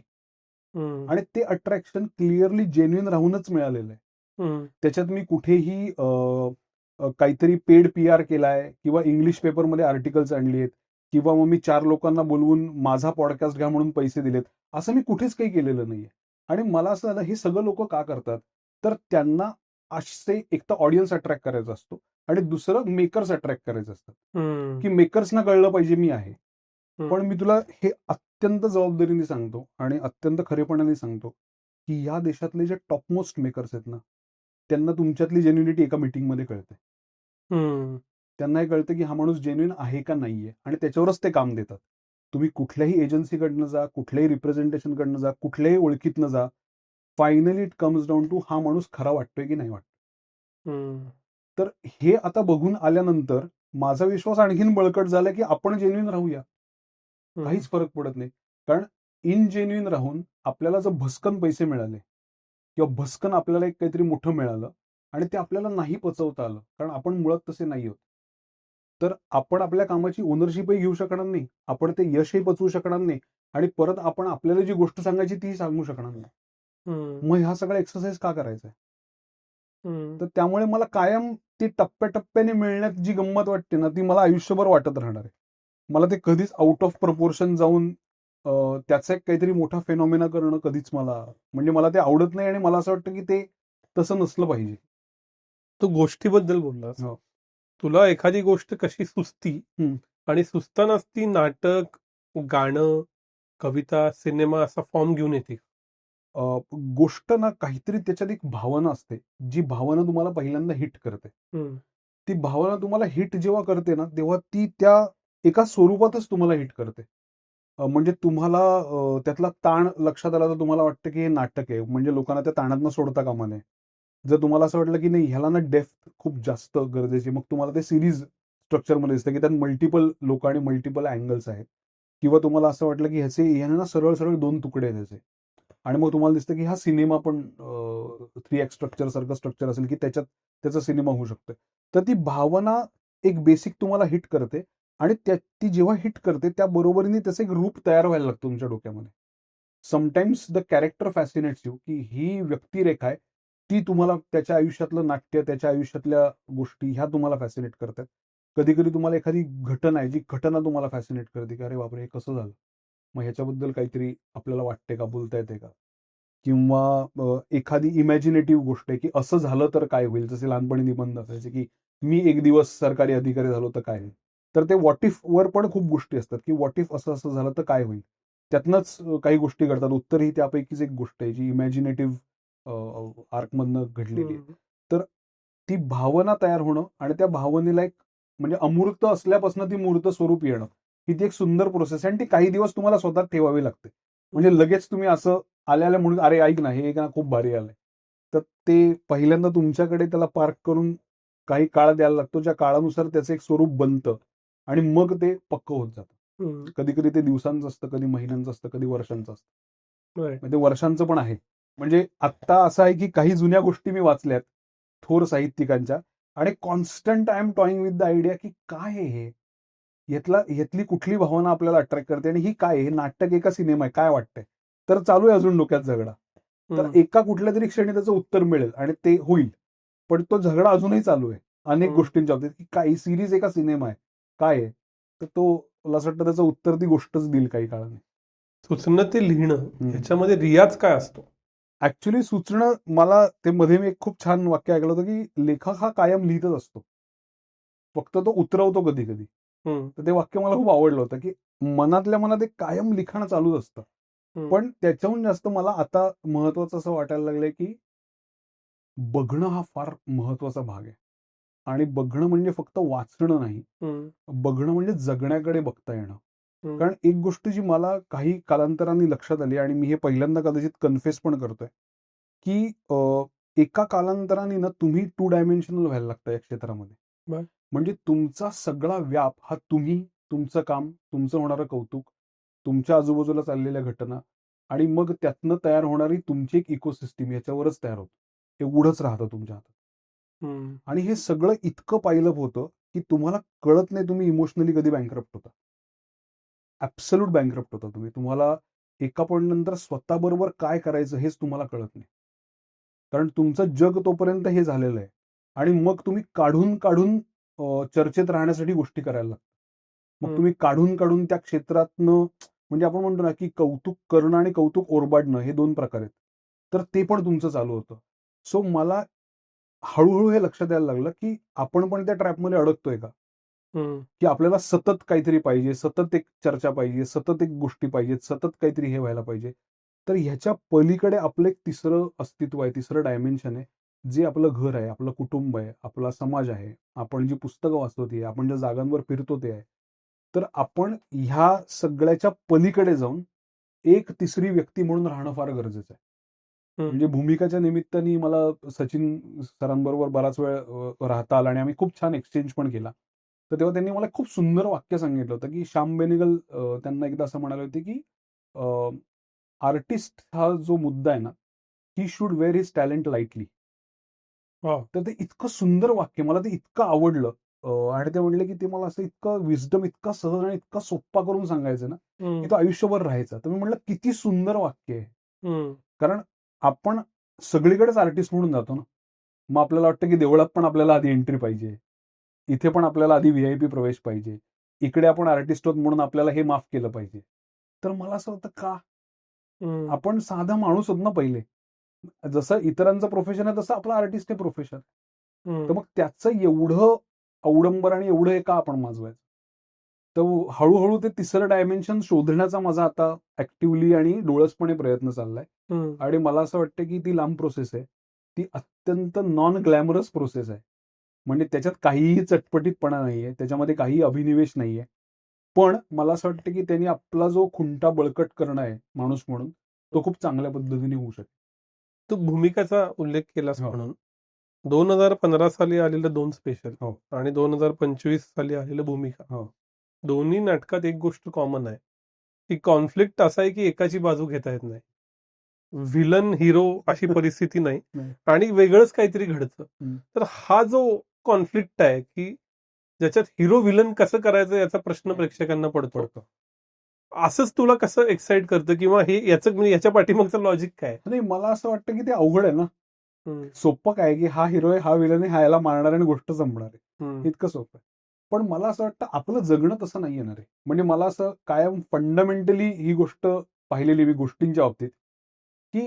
हम्म. आणि ते अट्रॅक्शन क्लिअरली जेन्युइन राहूनच मिळालेलं आहे. हम्म. त्याच्यात मी कुठेही काहीतरी पेड PR केलाय किंवा इंग्लिश पेपरमध्ये आर्टिकल्स आणली आहेत किंवा मग मी 4 लोकांना बोलवून माझा पॉडकास्ट घ्या म्हणून पैसे दिलेत. असं मी कुठेच काही केलेलं नाहीये. आणि मला असं झालं हे सगळं लोकं का करतात? तर त्यांना असे एक तर ऑडियन्स अट्रॅक्ट करायचा असतो आणि दुसरं मेकर्स अट्रॅक्ट करायचे असतात. हम्म. की मेकर्सना कळलं पाहिजे मी आहे. हम्म. पण मी तुला हे अत्यंत जबाबदारीने सांगतो आणि अत्यंत खरेपणाने सांगतो, की या देशातले जे टॉपमोस्ट मेकर्स आहेत ना, त्यांना तुमच्यातली जेन्युइनिटी एका मीटिंगमध्ये कळते. हम्म. त्यांना हे कळतं की हा माणूस जेन्युइन आहे का नाहीये आणि त्याच्यावरच ते काम देतात. तुम्ही कुठल्याही एजन्सीकडनं जा, कुठल्याही रिप्रेझेंटेशनकडनं जा, कुठल्याही ओळखीतनं जा. Finally it comes down to हा माणूस खरा वाटतोय की नाही वाटत. हम्म. तर हे आता बघून आल्यानंतर माझा विश्वास आणखीन बळकट झाला की आपण जेन्युइन राहूया. हम्म. काहीच फरक पडत नाही. कारण इनजेन्युइन राहून आपल्याला जर भस्कन पैसे मिळाले किंवा भस्कन आपल्याला एक काहीतरी मोठं मिळालं आणि ते आपल्याला नाही पचवता आलं, कारण आपण मुळात तसे नाही आहोत. तर आपण आपल्या कामाची ओनरशिपही घेऊ शकणार नाही. आपण ते यशही पचवू शकणार नाही आणि परत आपण आपल्याला जी गोष्ट सांगायची तीही सांगू शकणार नाही. हम्म. मग ह्या सगळा एक्सरसाइज का करायचा आहे? हम्म. तर त्यामुळे मला कायम ती टप्प्याटप्प्याने मिळण्यात जी गंमत वाटते ना, ती मला आयुष्यभर वाटत राहणार आहे. मला ते कधीच आउट ऑफ प्रपोर्शन जाऊन त्याचा एक काहीतरी मोठा फेनॉमेना करणं कधीच म्हणजे मला ते आवडत नाही आणि मला असं वाटतं की ते तसं नसलं पाहिजे. तू गोष्टीबद्दल बोललास. हो. तुला एखादी गोष्ट कशी सुचती हं. आणि सुचतानाच ती नाटक, गाणं, कविता, सिनेमा असा फॉर्म घेऊन येते? अ, गोष्ट ना काहीतरी त्याच्यात एक भावना असते, जी भावना तुम्हाला पहिल्यांदा हिट करते. हम्म. ती भावना तुम्हाला हिट जेव्हा करते ना, तेव्हा ती त्या एका स्वरूपातच तुम्हाला हिट करते. म्हणजे तुम्हाला त्यातला ताण लक्षात आला तर तुम्हाला वाटतं की हे नाटक आहे. म्हणजे लोकांना त्या ताणातनं सोडता कामा नये. जर तुम्हाला असं वाटलं की नाही ह्याला ना डेप्थ खूप जास्त गरजेची मग तुम्हाला ते सीरीज स्ट्रक्चरमध्ये दिसतं की त्यात मल्टिपल लोकं आणि मल्टिपल अँगल्स आहेत. किंवा तुम्हाला असं वाटलं की ह्याने ना सरळ-सरळ 2 तुकडे आहेत ह्याचे. आणि मग तुम्हाला दिसतं की हा सिनेमा पण 3 ॲक्ट स्ट्रक्चर सारखं स्ट्रक्चर असेल की त्याच्यात त्याचा सिनेमा होऊ शकतोय. तर ती भावना एक बेसिक तुम्हाला हिट करते आणि ती जेव्हा हिट करते त्या बरोबरीने त्याचं एक रूप तयार व्हायला लागतं तुमच्या डोक्यामध्ये. समटाईम्स द कॅरेक्टर फॅसिनेट्स यू की ही व्यक्तिरेखा आहे, ती तुम्हाला त्याच्या आयुष्यातलं नाट्य, त्याच्या आयुष्यातल्या गोष्टी ह्या तुम्हाला फॅसिनेट करतात. कधी-कधी तुम्हाला एखादी घटना आहे, जी घटना तुम्हाला फॅसिनेट करते, की "अरे बापरे! हे कसं झालं?" मग ह्याच्याबद्दल काहीतरी आपल्याला वाटतंय का? बोलता येतंय का? किंवा एखादी इमॅजिनेटिव्ह गोष्ट आहे, की असं झालं तर काय होईल? जसे लहानपणी निबंध असायचे, की मी एक दिवस सरकारी अधिकारी झालो तर काय होईल? तर ते व्हॉट इफ वर पण खूप गोष्टी असतात, की व्हॉट इफ असं झालं तर काय होईल? त्यातनंच काही गोष्टी घडतात. उत्तर ही त्यापैकीच एक गोष्ट आहे, जी इमॅजिनेटिव्ह आर्कमधनं घडलेली आहे. हम्म. तर ती भावना तयार होणं आणि त्या भावनेला एक म्हणजे अमूर्त असल्यापासून ती मूर्त स्वरूप येणं, ही ती एक सुंदर प्रोसेस आहे आणि ती काही दिवस तुम्हाला स्वतः ठेवावी लागते. म्हणजे लगेच तुम्ही असं आल्या म्हणून "अरे ऐक ना, हे ना खूप भारी आलंय." तर ते पहिल्यांदा तुमच्याकडे त्याला पार्क करून काही काळ द्यायला लागतो, ज्या काळानुसार त्याचं एक स्वरूप बनतं आणि मग ते पक्कं होत जातं. हम्म. कधी-कधी ते दिवसांचं असतं, कधी महिन्यांचं असतं, कधी वर्षांचं असतं. Right. म्हणजे वर्षांचं पण आहे. म्हणजे आत्ता असं आहे, की काही जुन्या गोष्टी मी वाचल्यात, थोर साहित्यिकांच्या आणि constant I am toying with the idea, की काय आहे हे? ह्यातली कुठली भावना आपल्याला अट्रॅक्ट करते आणि ही काय आहे? हे नाटक आहे का सिनेमा आहे? काय वाटतंय? तर चालू आहे अजून डोक्यात झगडा. तर हम्म. एका कुठल्यातरी क्षणी त्याचं उत्तर मिळेल आणि ते होईल. पण तो झगडा अजूनही चालू आहे. अनेक हम्म. गोष्टींच्या बाबतीत, की काय सीरीज आहे का सिनेमा आहे? काय आहे? तर तो मला असं वाटतं त्याचं उत्तर ती गोष्टच देईल काही काळाने. सुचणं ते लिहिणं हं. ह्याच्यामध्ये रियाज काय असतो? ऍक्च्युली सुचणं मला ते मध्ये मी एक खूप छान वाक्य ऐकलं होतं, की लेखक हा कायम लिहितच असतो. फक्त तो उतरवतो कधी कधी. हम्म, तर ते वाक्य मला खूप आवडलं होतं, की मनातल्या मनात एक कायम लिखाण चालूच असतं. हम्म, पण त्याच्याहून जास्त मला आता महत्वाचं असं वाटायला लागलंय, की बघणं हा फार महत्वाचा भाग आहे. आणि बघणं म्हणजे फक्त वाचणं नाही. हम्म, बघणं म्हणजे जगण्याकडे बघता येणं. हम्म, कारण एक गोष्ट जी मला काही कालांतराने लक्षात आली आणि मी हे पहिल्यांदा कदाचित कन्फेस पण करतोय, की एका कालांतराने ना तुम्ही टू डायमेन्शनल व्हायला लागता या क्षेत्रामध्ये. बर. म्हणजे तुमचा सगळा व्याप हा तुम्ही, तुमचं काम, तुमचं होणारं कौतुक, तुमच्या आजूबाजूला चाललेल्या घटना आणि मग त्यातनं तयार होणारी तुमची एक इकोसिस्टीम याच्यावरच तयार होतं. एवढंच राहतं तुमच्या हातात. हम्म, आणि हे सगळं इतकं पायलप होतं, की तुम्हाला कळत नाही तुम्ही इमोशनली कधी बँकरप्ट होता. ॲब्सोल्यूट बँकरप्ट होता तुम्ही. तुम्हाला एका पॉइंट नंतर स्वतःबरोबर काय करायचं हेच तुम्हाला कळत नाही. कारण तुमचं जग तोपर्यंत हे झालेलं आहे. आणि मग तुम्ही काढून चर्चेत राहण्यासाठी गोष्टी करायला लागतात. मग हम्म, तुम्ही काढून त्या क्षेत्रातनं म्हणजे आपण म्हणतो ना, की कौतुक करणं आणि कौतुक ओरबाडणं हे 2 प्रकार आहेत. तर ते पण तुमचं चालू होतं. सो मला हळू हे लक्षात यायला लागलं, की आपण पण त्या ट्रॅपमध्ये अडकतोय का? हम्म, की आपल्याला सतत काहीतरी पाहिजे, सतत एक चर्चा पाहिजे, सतत एक गोष्टी पाहिजेत, सतत काहीतरी हे व्हायला पाहिजे. तर ह्याच्या पलीकडे आपलं एक तिसरं अस्तित्व आहे, तिसरं डायमेन्शन आहे, जे आपलं घर आहे, आपलं कुटुंब आहे, आपला समाज आहे, आपण जी पुस्तकं वाचतो ती आहे, आपण ज्या जागांवर फिरतो ते आहे. तर आपण ह्या सगळ्याच्या पलीकडे जाऊन एक तिसरी व्यक्ती म्हणून राहणं फार गरजेचं आहे. हम्म, म्हणजे भूमिकाच्या निमित्ताने मला सचिन सरांबरोबर बराच वेळ राहता आला आणि आम्ही खूप छान एक्सचेंज पण केला. तर तेव्हा त्यांनी मला खूप सुंदर वाक्य सांगितलं होतं, की श्याम बेनेगल त्यांना एकदा असं म्हणाले होते, की आर्टिस्ट हा जो मुद्दा आहे ना, he should wear his talent lightly. वा. तर ते इतकं सुंदर वाक्य मला ते इतकं आवडलं. आणि ते म्हणले, की ते मला असं इतकं विस्डम इतका सहज आणि इतका सोप्पा करून सांगायचं ना, की हम्म, तो आयुष्यभर राहायचा. तर मी म्हटलं किती सुंदर वाक्य आहे. हम्म, कारण आपण सगळीकडेच आर्टिस्ट म्हणून जातो ना. मग आपल्याला वाटतं, की देवळात पण आपल्याला आधी एंट्री पाहिजे. इथे पण आपल्याला आधी व्ही-आय-पी प्रवेश पाहिजे. इकडे आपण आर्टिस्ट आहोत म्हणून आपल्याला हे माफ केलं पाहिजे. तर मला असं होतं का? हम्म, आपण साधा माणूस आहोत ना पहिले. जसं इतरांचं प्रोफेशन आहे तसं आपलं आर्टिस्ट हे प्रोफेशन. तर हम्म, मग त्याचं एवढं अवडंबर आणि एवढं हे का आपण माजवायचं? तर हळू ते तिसरं डायमेन्शन शोधण्याचा माझा आता ॲक्टिव्हली आणि डोळसपणे प्रयत्न चाललाय. हम्म, आणि मला असं वाटतं, की ती लांब प्रोसेस आहे. ती अत्यंत नॉन ग्लॅमरस प्रोसेस आहे. म्हणजे त्याच्यात काहीही चटपटीतपणा नाहीये. त्याच्यामध्ये काहीही अभिनिवेश नाहीये. पण मला असं वाटतं, की त्यांनी आपला जो खुंटा बळकट करणं आहे माणूस म्हणून, तो खूप चांगल्या पद्धतीने होऊ शकेल. तू भूमिकाचा उल्लेख केलास हो, म्हणून 2015 साली आलेलं 2 स्पेशल हो, आणि 2025 साली आलेलं भूमिका, हो. दोन्ही नाटकात एक गोष्ट कॉमन आहे, की कॉन्फ्लिक्ट असा आहे की एकाची बाजू घेता येत नाही. व्हिलन हिरो अशी परिस्थिती नाही नाही. आणि वेगळंच काहीतरी घडतं. हं. तर हा जो कॉन्फ्लिक्ट आहे, की ज्याच्यात हिरो व्हिलन कसं करायचं याचा प्रश्न प्रेक्षकांना पडतो. पडतं. असंच तुला कसं एक्साइट करतं किंवा हे याचं म्हणजे याच्या पाठीमागचं लॉजिक काय? नाही मला असं वाटतं, की ते अवघड आहे ना. हम्म, सोपं काय, की हा हिरो आहे, हा विलन आहे, हा याला मारणार आणि गोष्ट संपणार आहे. हम्म, इतकं सोपं आहे. पण मला असं वाटतं आपलं जगणं तसं नाही येणार आहे. म्हणजे मला असं कायम फंडामेंटली ही गोष्ट पाहिलेली मी गोष्टींच्या बाबतीत, की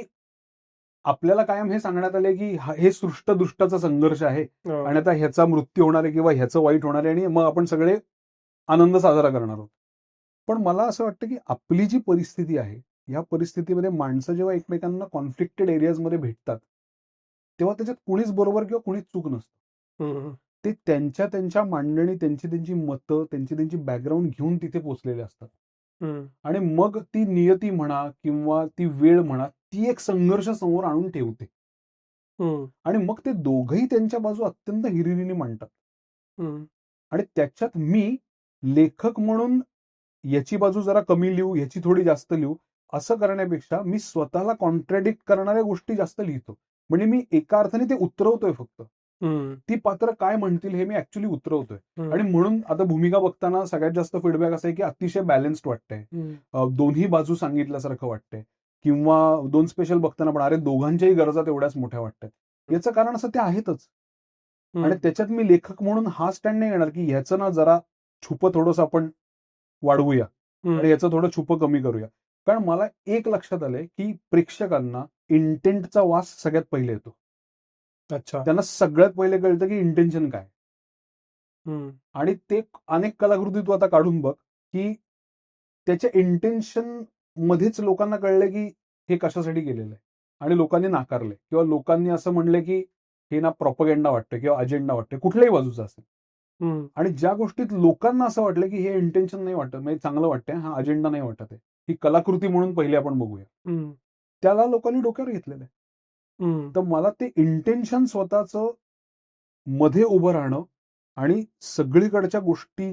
आपल्याला कायम हे सांगण्यात आलंय, की हे सृष्ट-दृष्टाचा संघर्ष आहे आणि आता ह्याचा मृत्यू होणार आहे किंवा ह्याचं वाईट होणार आहे आणि मग आपण सगळे आनंद साजरा करणार आहोत. पण मला असं वाटतं, की आपली जी परिस्थिती आहे, या परिस्थितीमध्ये माणसं जेव्हा एकमेकांना कॉन्फ्लिक्टेड एरियाजमध्ये भेटतात, तेव्हा त्याच्यात कुणीच बरोबर किंवा कुणीच चूक नसतं. हम्म, ते त्यांच्या मांडणी, त्यांची मतं, त्यांची बॅकग्राऊंड घेऊन तिथे पोहोचलेले असतात. हम्म, आणि मग ती नियती म्हणा किंवा ती वेळ म्हणा, ती एक संघर्ष समोर आणून ठेवते. हम्म, आणि मग ते दोघंही त्यांच्या बाजू अत्यंत हिरिरीने मांडतात. हम्म, आणि त्याच्यात मी लेखक म्हणून याची बाजू जरा कमी लिहू, ह्याची थोडी जास्त लिहू, असं करण्यापेक्षा मी स्वतःला कॉन्ट्राडिक्ट करणाऱ्या गोष्टी जास्त लिहितो. म्हणजे मी एका अर्थाने ते उतरवतोय फक्त. हम्म, ती पात्र काय म्हणतील हे मी ॲक्चुअली उतरवतोय. हम्म, आणि म्हणून आता भूमिका बघताना सगळ्यात जास्त फीडबॅक असा आहे, की अतिशय बॅलन्स्ड वाटतंय. हम्म, दोन्ही बाजू सांगितल्यासारखं वाटतंय. किंवा 2 स्पेशल बघताना पण अरे दोघांच्याही गरजा तेवढ्याच मोठ्या वाटतायत. याचं कारण असं ते आहेतच. आणि हम्म, त्याच्यात मी लेखक म्हणून हा स्टँड नाही घेणार, की ह्याचं ना जरा छुपं थोडंसं आपण वाढवूया आणि हम्म, याचं थोडं छुपं कमी करूया. कारण मला एक लक्षात आलंय, की प्रेक्षकांना इंटेंटचा वास सगळ्यात पहिले येतो. अच्छा. त्यांना सगळ्यात पहिले कळतं, की इंटेन्शन काय? हम्म. आणि ते अनेक कलाकृती तू आता काढून बघ की त्याच्या इंटेन्शन मध्येच लोकांना कळलं की हे कशासाठी केलेलं आहे आणि लोकांनी नाकारले किंवा लोकांनी असं म्हणलं की हे ना प्रॉपगेंडा वाटतं किंवा अजेंडा वाटतं कुठल्याही बाजूचा असेल. हम्म. आणि ज्या गोष्टीत लोकांना असं वाटलं की हे इंटेन्शन नाही वाटत म्हणजे चांगलं वाटतंय हा अजेंडा नाही वाटत आहे ही कलाकृती म्हणून पहिले आपण बघूया हम्म. त्याला लोकांनी डोक्यावर घेतलेलं आहे. हम्म. तर मला ते इंटेन्शन स्वतःचं मध्ये उभं राहणं आणि सगळीकडच्या गोष्टी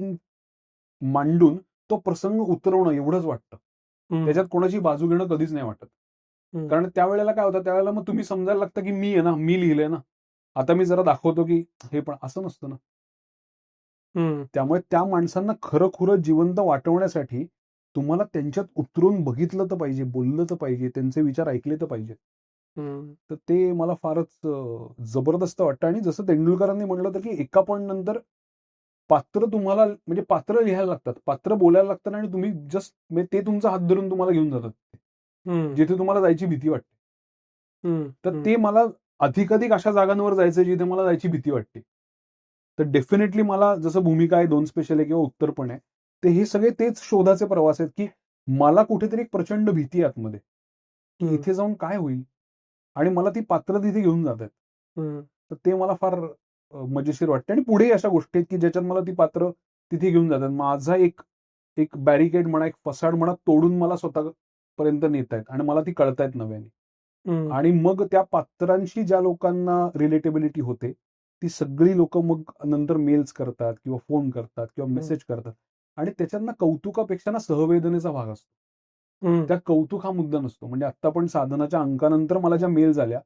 मांडून तो प्रसंग उतरवणं एवढंच वाटतं. हम्म. त्याच्यात कोणाची बाजू घेणं कधीच नाही वाटत. हम्म. कारण त्यावेळेला काय होतं त्यावेळेला मग तुम्ही समजायला लागतं की मी आहे ना मी लिहिलंय ना आता मी जरा दाखवतो की हे पण असं नसतं ना. हम्म. त्यामुळे त्या माणसांना खरं जिवंत वाटवण्यासाठी तुम्हाला त्यांच्यात उतरून बघितलं तर पाहिजे बोललं तर पाहिजे त्यांचे विचार ऐकले तर पाहिजे. हम्म. तर ते मला फारच जबरदस्त वाटतं आणि जसं तेंडुलकरांनी म्हटलं होतं की एका पॉईंट नंतर पात्र तुम्हाला म्हणजे पात्र लिहायला लागतात पात्र बोलायला लागतात आणि तुम्ही जस्ट ते तुमचा हात धरून तुम्हाला घेऊन जातात हम्म. जिथे तुम्हाला जायची भीती वाटते. हम्म. तर हम्म. ते मला अधिकाधिक अशा जागांवर जायचं जिथे मला जायची भीती वाटते. तर डेफिनेटली मला जसं भूमिका आहे 2 स्पेशल आहे किंवा उत्तर पण आहे ते हे सगळे तेच शोधाचे प्रवास आहेत की मला कुठेतरी एक प्रचंड भीती आहे आतमध्ये की हम्म. इथे जाऊन काय होईल आणि मला ती पात्र तिथे घेऊन जात आहेत. हम्म. तर ते मला फार मजेशीर वाटते आणि पुढे अशा गोष्टी आहेत की ज्याच्यात मला ती पात्र तिथे घेऊन जातात. माझा एक एक बॅरिकेड म्हणा एक फसाड म्हणा तोडून मला स्वतःपर्यंत नेत आहेत आणि मला ती कळतायत नव्याने. हम्म. आणि मग त्या पात्रांशी ज्या लोकांना रिलेटेबिलिटी होते ती सगळी लोक मग नंतर मेल्स करतात किंवा फोन करतात किंवा मेसेज करतात आणि त्याच्यात ना कौतुकापेक्षा ना सहवेदनेचा भाग असतो. हम्म. त्या कौतुक हा मुद्दा नसतो. म्हणजे आता पण साधनाच्या अंकानंतर मला ज्या मेल झाल्या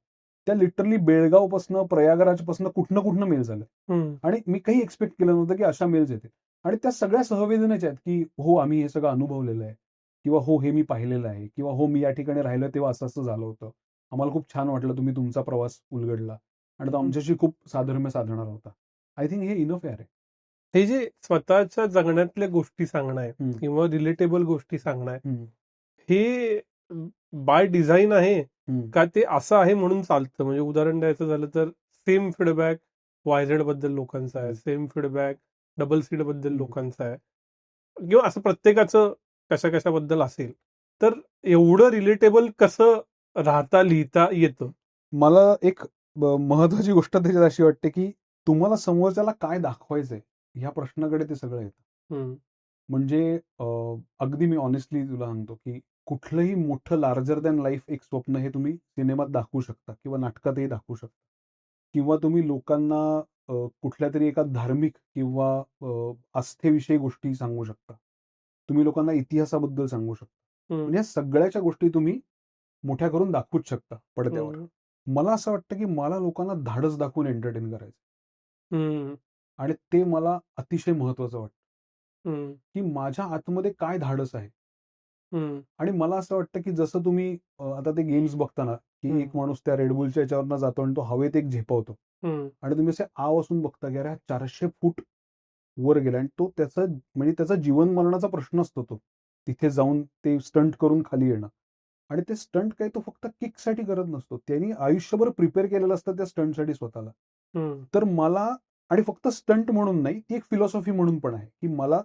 त्या लिटरली बेळगावपासनं प्रयागराजपासनं कुठनं मेल झाल्या हम्म. आणि मी काही एक्सपेक्ट केलं नव्हतं की अशा मेल्स येतील आणि त्या सगळ्या सहवेदनेच्या आहेत की हो आम्ही हे सगळं अनुभवलेलं आहे किंवा हो हे मी पाहिलेलं आहे किंवा हो मी या ठिकाणी राहिलं तेव्हा असं असं झालं होतं. आम्हाला खूप छान वाटलं तुम्ही तुमचा प्रवास उलगडला आणि तो आमच्याशी खूप साधर्म्य साधणारा होता. आय थिंक हे इनफ आहे. हे जे स्वतःच्या जगण्यातल्या गोष्टी सांगणं आहे हम्म, किंवा रिलेटेबल गोष्टी सांगणं आहे हम्म, हे बाय डिझाईन आहे हम्म, का ते असं आहे म्हणून चालतं. म्हणजे उदाहरण द्यायचं झालं तर सेम फीडबॅक वायझेड बद्दल लोकांचा आहे, हम्म, सेम फीडबॅक डबल सीड बद्दल हम्म. लोकांचा आहे किंवा असं प्रत्येकाचं कशाबद्दल असेल तर एवढं रिलेटेबल कसं राहता लिहिता येतं. मला एक महत्वाची गोष्ट त्याच्यात अशी वाटते की तुम्हाला समोरच्याला काय दाखवायचंय ह्या प्रश्नाकडे ते सगळं येतं. हम्म. म्हणजे अगदी मी ऑनेस्टली तुला सांगतो की कुठलंही मोठं लार्जर दॅन लाईफ एक स्वप्न हे तुम्ही सिनेमात दाखवू शकता किंवा नाटकातही दाखवू शकता किंवा तुम्ही लोकांना कुठल्या तरी एका धार्मिक किंवा आस्थेविषयी गोष्टी सांगू शकता. तुम्ही लोकांना इतिहासाबद्दल सांगू शकता. हम्म. म्हणजे या सगळ्याच्या गोष्टी तुम्ही मोठ्या करून दाखवूच शकता पडद्यावर. हम्म. मला असं वाटतं की मला लोकांना धाडस दाखवून एंटरटेन करायचं हम्म. आणि ते मला अतिशय महत्वाचं वाटतं हम्म. की माझ्या आतमध्ये काय धाडस आहे. हम्म. आणि मला असं वाटतं की जसं तुम्ही आता ते गेम्स बघताना की एक माणूस त्या रेडबुलच्या याच्यावरनं जातो आणि तो हवेत एक झेपवतो हम्म. आणि तुम्ही असे वासून बघता की अरे हा 400 फूट वर गेला आणि तो त्याचा म्हणजे त्याचा जीवन मरणाचा प्रश्न असतो तो तिथे जाऊन ते स्टंट करून खाली येणं आणि ते स्टंट काही तो फक्त किकसाठी करत नसतो त्यांनी आयुष्यभर प्रिपेअर केलेलं असतं त्या स्टंटसाठी स्वतःला. हम्म. तर मला आणि फक्त स्टंट म्हणून नाही ती एक फिलॉसॉफी म्हणून पण आहे की मला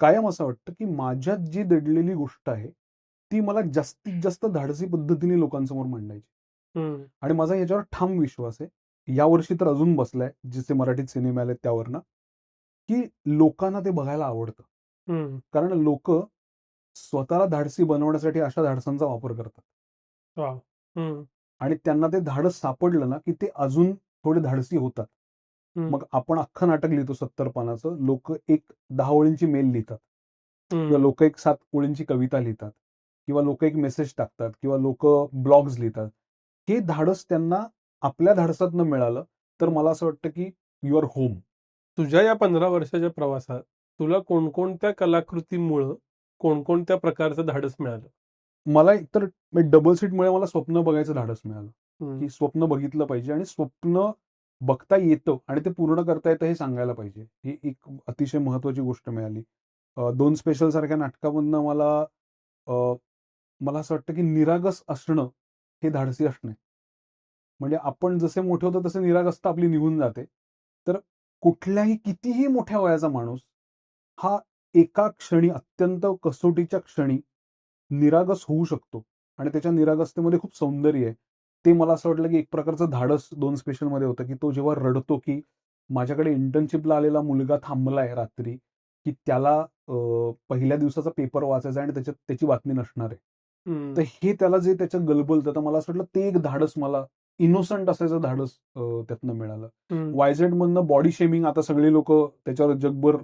कायम असं वाटतं की माझ्यात जी दडलेली गोष्ट आहे ती मला जास्तीत जास्त धाडसी पद्धतीने लोकांसमोर मांडायची. हम्म. आणि माझा याच्यावर ठाम विश्वास आहे यावर्षी तर अजून बसलाय जिचे मराठीत सिनेमे आले त्यावरनं की लोकांना ते बघायला आवडतं. हम्म. कारण लोक स्वतःला धाडसी बनवण्यासाठी अशा धाडसांचा वापर करतात वा. हम्म. आणि त्यांना ते धाडस सापडलं ना की ते अजून थोडे धाडसी होतात. हम्म. मग आपण अख्खं नाटक लिहितो 70 पानाचं लोक एक 10 ओळींची मेल लिहितात किंवा हम्म. लोक एक 7 ओळींची कविता लिहितात किंवा लोक एक मेसेज टाकतात किंवा लोक ब्लॉग्स लिहितात. हे धाडस त्यांना आपल्या धाडसातनं मिळालं तर मला असं वाटतं की यू आर होम. तुझ्या या 15 वर्षाच्या प्रवासात तुला कोणकोणत्या कलाकृतीमुळं कोणकोणत्या प्रकारचं धाडस मिळालं. मला एकतर डबल सीटमुळे मला स्वप्न बघायचं धाडस मिळालं हम्म. की स्वप्न बघितलं पाहिजे आणि स्वप्न बघता येतं आणि ते पूर्ण करता येतं हे सांगायला पाहिजे ही एक अतिशय महत्वाची गोष्ट मिळाली. 2 स्पेशल सारख्या नाटकामधनं मला असं वाटतं की निरागस असणं हे धाडसी असणं आहे. म्हणजे आपण जसे मोठे होतो तसे निरागसता आपली निघून जाते. तर कुठल्याही कितीही मोठ्या वयाचा माणूस हा एका क्षणी, अत्यंत कसोटीच्या क्षणी निरागस होऊ शकतो आणि त्याच्या निरागसतेमध्ये खूप सौंदर्य आहे. ते मला असं वाटलं की एक प्रकारचं धाडस 2 स्पेशलमध्ये होतं, की तो जेव्हा रडतो, की माझ्याकडे इंटर्नशिपला आलेला मुलगा थांबलाय रात्री, की त्याला पहिल्या दिवसाचा पेपर वाचायचा आहे आणि त्याच्यात त्याची बातमी नसणार आहे. हम्म. तर हे त्याला जे त्याच्यात गलबलतं, तर मला असं वाटलं ते एक धाडस मला इनोसंट असायचं धाडस त्यातनं मिळालं. हम्म. वायझेड मधनं बॉडी शेमिंग आता सगळे लोक त्याच्यावर जगभर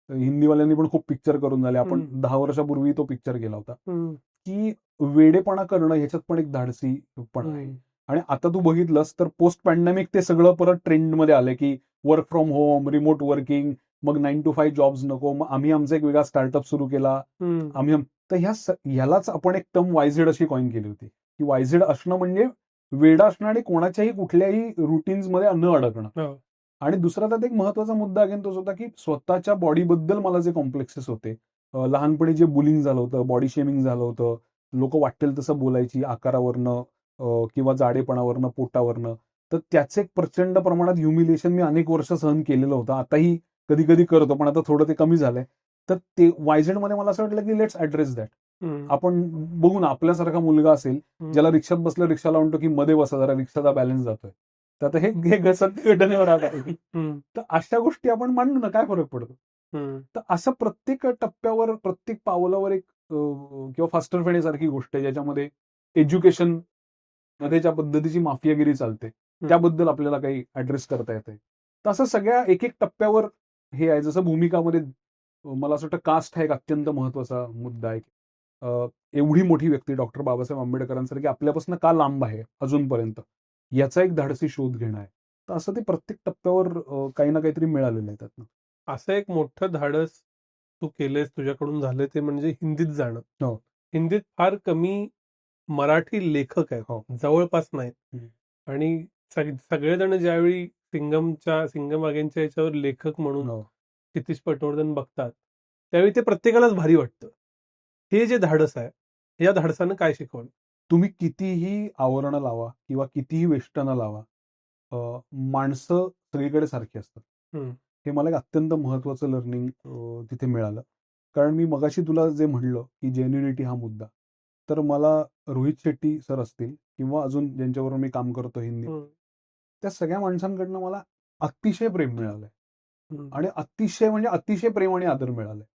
हिंदीवाल्यांनी पण खूप पिक्चर करून झाले. आपण 10 वर्षापूर्वी तो पिक्चर केला होता. हम्म. की वेडेपणा करणं ह्याच्यात पण एक धाडसी पण आहे. आणि आता तू बघितलंस तर पोस्ट पॅन्डेमिक ते सगळं परत ट्रेंडमध्ये आलंय की work from home, remote working, मग 9 to 5 जॉब्स नको, मग आम्ही आमचा एक वेगळा स्टार्टअप सुरू केला. तर ह्यालाच आपण एक टर्म वायझेड अशी कॉइन केली होती की वायझेड असणं म्हणजे वेडा असणं आणि कोणाच्याही कुठल्याही रुटीन्स मध्ये न अडकणं. हो. आणि दुसरा त्यात एक महत्वाचा मुद्दा अगेन तोच होता की स्वतःच्या बॉडीबद्दल मला जे कॉम्प्लेक्सेस होते, लहानपणी जे बुलिंग झालं होतं, बॉडी शेमिंग झालं होतं, लोक वाटेल तसं बोलायची आकारावरनं किंवा जाडेपणावरनं, पोटावरनं, तर त्याचे एक प्रचंड प्रमाणात ह्युमिलिएशन मी अनेक वर्ष सहन केलेलं होतं. आताही कधी कधी करतो, पण आता थोडं ते कमी झालंय. तर ते वायझेड मध्ये मला असं वाटलं की लेट्स ऍड्रेस दॅट. आपण बघू ना, आपल्यासारखा मुलगा असेल ज्याला रिक्षात बसलं, रिक्षाला म्हणतो की मध्ये बसा जरा, रिक्षाचा बॅलन्स जातोय, तर आता हे सत्य घटनेवर आहे. तर अशा गोष्टी आपण मांडू ना, काय फरक पडतो. तर असं प्रत्येक टप्प्यावर, प्रत्येक पावलावर एक किंवा फास्टर फेणेसारखी गोष्ट आहे ज्याच्यामध्ये एज्युकेशन मध्ये ज्या पद्धतीची माफियागिरी चालते त्याबद्दल आपल्याला काही ऍड्रेस करता येते. तर असं सगळ्या एक एक टप्प्यावर हे आहे. जसं भूमिकामध्ये मला असं वाटतं कास्ट हा एक अत्यंत महत्वाचा मुद्दा आहे. एवढी मोठी व्यक्ती डॉक्टर बाबासाहेब आंबेडकरांसारखी आपल्यापासून का लांब आहे अजूनपर्यंत, याचा एक धाडसी शोध घेणं आहे. तर असं ते प्रत्येक टप्प्यावर काही ना काहीतरी मिळालेलं आहे त्यातनं. असं एक मोठं धाडस तू केलंयस, तुझ्याकडून झालं ते म्हणजे हिंदीत जाणं. हो. हिंदीत फार कमी मराठी लेखक आहेत, हो. जवळपास नाहीत. आणि सगळेजण ज्यावेळी सिंगम अगेनच्या याच्यावर लेखक म्हणून हो. क्षितिज पटवर्धन बघतात, त्यावेळी ते प्रत्येकालाच भारी वाटतं. हे जे धाडस आहे, या धाडसानं काय शिकवलं? तुम्ही कितीही आवरणं लावा किंवा कितीही वेष्टनं लावा, माणसं सगळीकडे सारखी असतात. हे मला एक अत्यंत महत्वाचं लर्निंग तिथे मिळालं. कारण मी मगाशी तुला जे म्हणलं की जेन्युनिटी हा मुद्दा, तर मला रोहित शेट्टी सर असतील किंवा अजून ज्यांच्याबरोबर मी काम करतो हिंदी, त्या सगळ्या माणसांकडनं मला अतिशय प्रेम मिळालंय आणि अतिशय म्हणजे अतिशय प्रेम आणि आदर मिळालाय.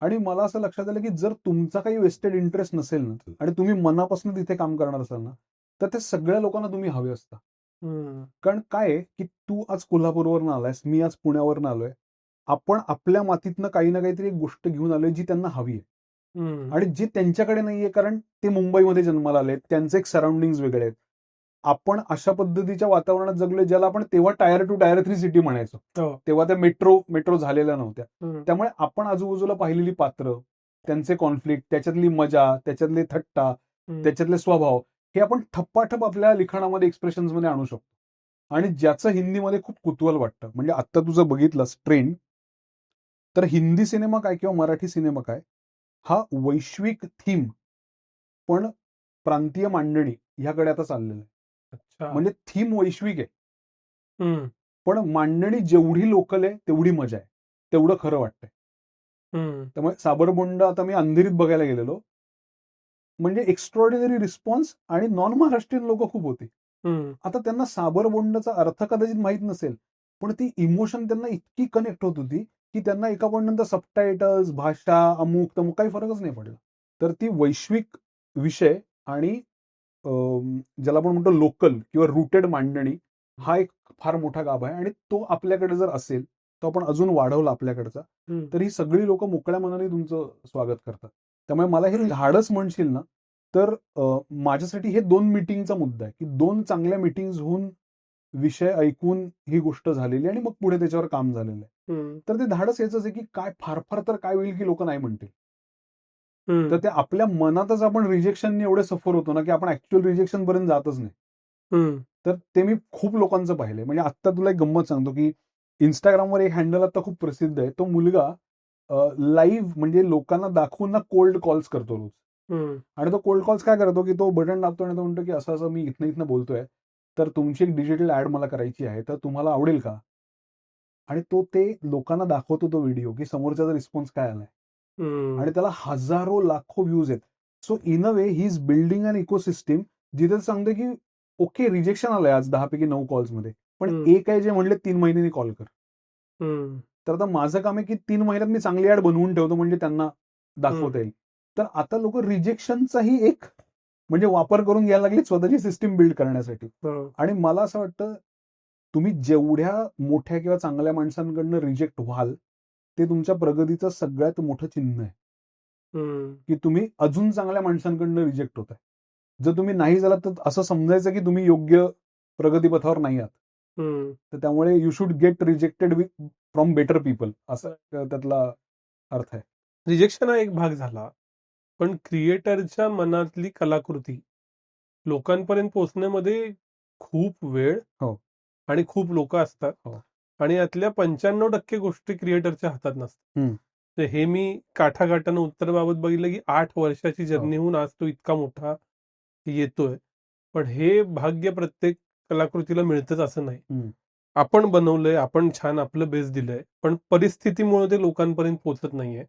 आणि मला असं लक्षात आलं की जर तुमचा काही वेस्टेड इंटरेस्ट नसेल ना आणि तुम्ही मनापासून तिथे काम करणार असाल ना, तर त्या सगळ्या लोकांना तुम्ही हवे असता. कारण काय आहे की तू आज कोल्हापूरवरून आलायस, मी आज पुण्यावरून आलोय. आपण आपल्या मातीतनं काही ना काहीतरी एक गोष्ट घेऊन आलोय जी त्यांना हवी आहे आणि जी त्यांच्याकडे नाहीये, कारण ते मुंबईमध्ये जन्माला आले, त्यांचे एक सराउंडिंग वेगळे आहेत. आपण अशा पद्धतीच्या वातावरणात जगलोय ज्याला आपण तेव्हा टायर 2 टायर 3 सिटी म्हणायचो. तेव्हा त्या मेट्रो झालेल्या नव्हत्या. त्यामुळे आपण आजूबाजूला पाहिलेली पात्र, त्यांचे कॉन्फ्लिक्ट, त्याच्यातली मजा, त्याच्यातले थट्टा, त्याच्यातले स्वभाव, हे आपण ठप्पाठप आपल्या लिखाणामध्ये, एक्सप्रेशन्स मध्ये आणू शकतो. आणि ज्याचं हिंदीमध्ये खूप कुतूहल वाटतं. म्हणजे आता तुझं बघितलंस ट्रेंड, तर हिंदी सिनेमा काय किंवा मराठी सिनेमा काय, हा वैश्विक थीम पण प्रांतीय मांडणी ह्याकडे आता चाललेलं आहे. म्हणजे थीम वैश्विक आहे, पण मांडणी जेवढी लोकल आहे तेवढी मजा आहे, तेवढं खरं वाटतंय. त्यामुळे साबरबोंड आता मी अंधेरीत बघायला गेलेलो, म्हणजे एक्स्ट्रॉर्डिनरी रिस्पॉन्स आणि नॉन महाराष्ट्रीयन लोक खूप होते. आता त्यांना साबरबोंडचा अर्थ कदाचित माहित नसेल, पण ती इमोशन त्यांना इतकी कनेक्ट होत होती की त्यांना एका पॉईंट नंतर सबटायटल्स, भाषा, अमुक तमुक काही फरकच नाही पडला. तर ती वैश्विक विषय आणि ज्याला आपण म्हणतो लोकल किंवा रुटेड मांडणी, हा एक फार मोठा गाभा आहे. आणि तो आपल्याकडे जर असेल, तो आपण अजून वाढवला आपल्याकडचा, तर ही सगळी लोक मोकळ्या मनाने तुमचं स्वागत करतात. त्यामुळे मला हे धाडस म्हणशील ना, तर माझ्यासाठी हे 2 मीटिंगचा मुद्दा आहे की 2 चांगल्या मीटिंग्स होऊन विषय ऐकून ही गोष्ट झालेली आणि मग पुढे त्याच्यावर काम झालेलं आहे. तर ते धाडस याच आहे की काय फार फार तर काय होईल की लोक नाही म्हणतील. तर ते आपल्या मनातच आपण रिजेक्शनने एवढे सफर होतो ना की आपण ऍक्च्युअल रिजेक्शन पर्यंत जातच नाही. तर ते मी खूप लोकांचं पाहिलंय. म्हणजे आता तुला एक गंमत सांगतो की इंस्टाग्रामवर एक हँडल आता खूप प्रसिद्ध आहे. तो मुलगा लाईव्ह म्हणजे लोकांना दाखवून ना कोल्ड कॉल्स करतो रोज. आणि तो कोल्ड कॉल्स काय करतो की तो बटन दाबतो आणि तो म्हणतो की असं असं मी इथनं बोलतोय, तर तुमची एक डिजिटल ऍड मला करायची आहे, तर तुम्हाला आवडेल का? आणि तो ते लोकांना दाखवतो तो व्हिडिओ की समोरच्याचा रिस्पॉन्स काय आलाय आणि त्याला हजारो लाखो व्ह्यूज आहेत. So in a way he is building an ecosystem जिथे सांगते की ओके रिजेक्शन आलंय आज 10 पैकी 9 कॉल्समध्ये, पण एक आहे जे म्हणले 3 महिन्यांनी कॉल कर. तर आता माझं काम आहे की 3 महिन्यात मी चांगली ऍड बनवून ठेवतो म्हणजे त्यांना दाखवता येईल. तर आता लोक रिजेक्शनचाही एक म्हणजे वापर करून घ्यायला लागली स्वतःची सिस्टीम बिल्ड करण्यासाठी. आणि मला असं वाटतं तुम्ही जेवढ्या मोठ्या किंवा चांगल्या माणसांकडनं रिजेक्ट व्हाल ते तुमच्या प्रगतीचं सगळ्यात मोठं चिन्ह आहे की तुम्ही अजून चांगल्या माणसांकडनं रिजेक्ट होताय. जर तुम्ही नाही झालात तर असं समजायचं की तुम्ही योग्य प्रगतीपथावर नाही आहात. तर त्यामुळे you should get rejected from better people असं त्यातला अर्थ आहे. रिजेक्शन हा एक भाग झाला, पण क्रिएटरच्या मनातली कलाकृती लोकांपर्यंत पोहोचण्यामध्ये खूप वेळ आणि खूप लोक असतात आणि यातल्या 95% गोष्टी क्रिएटरच्या हातात नसतात. तर हे मी काठागाठानं उत्तरबाबत बघितलं की 8 वर्षाची जर्नी होऊन आज तो इतका मोठा येतोय. पण हे भाग्य प्रत्येक कलाकृतीला मिळतच असं नाही. आपण बनवलंय, आपण छान आपलं बेस दिलंय, पण परिस्थितीमुळे ते लोकांपर्यंत पोहोचत नाहीये.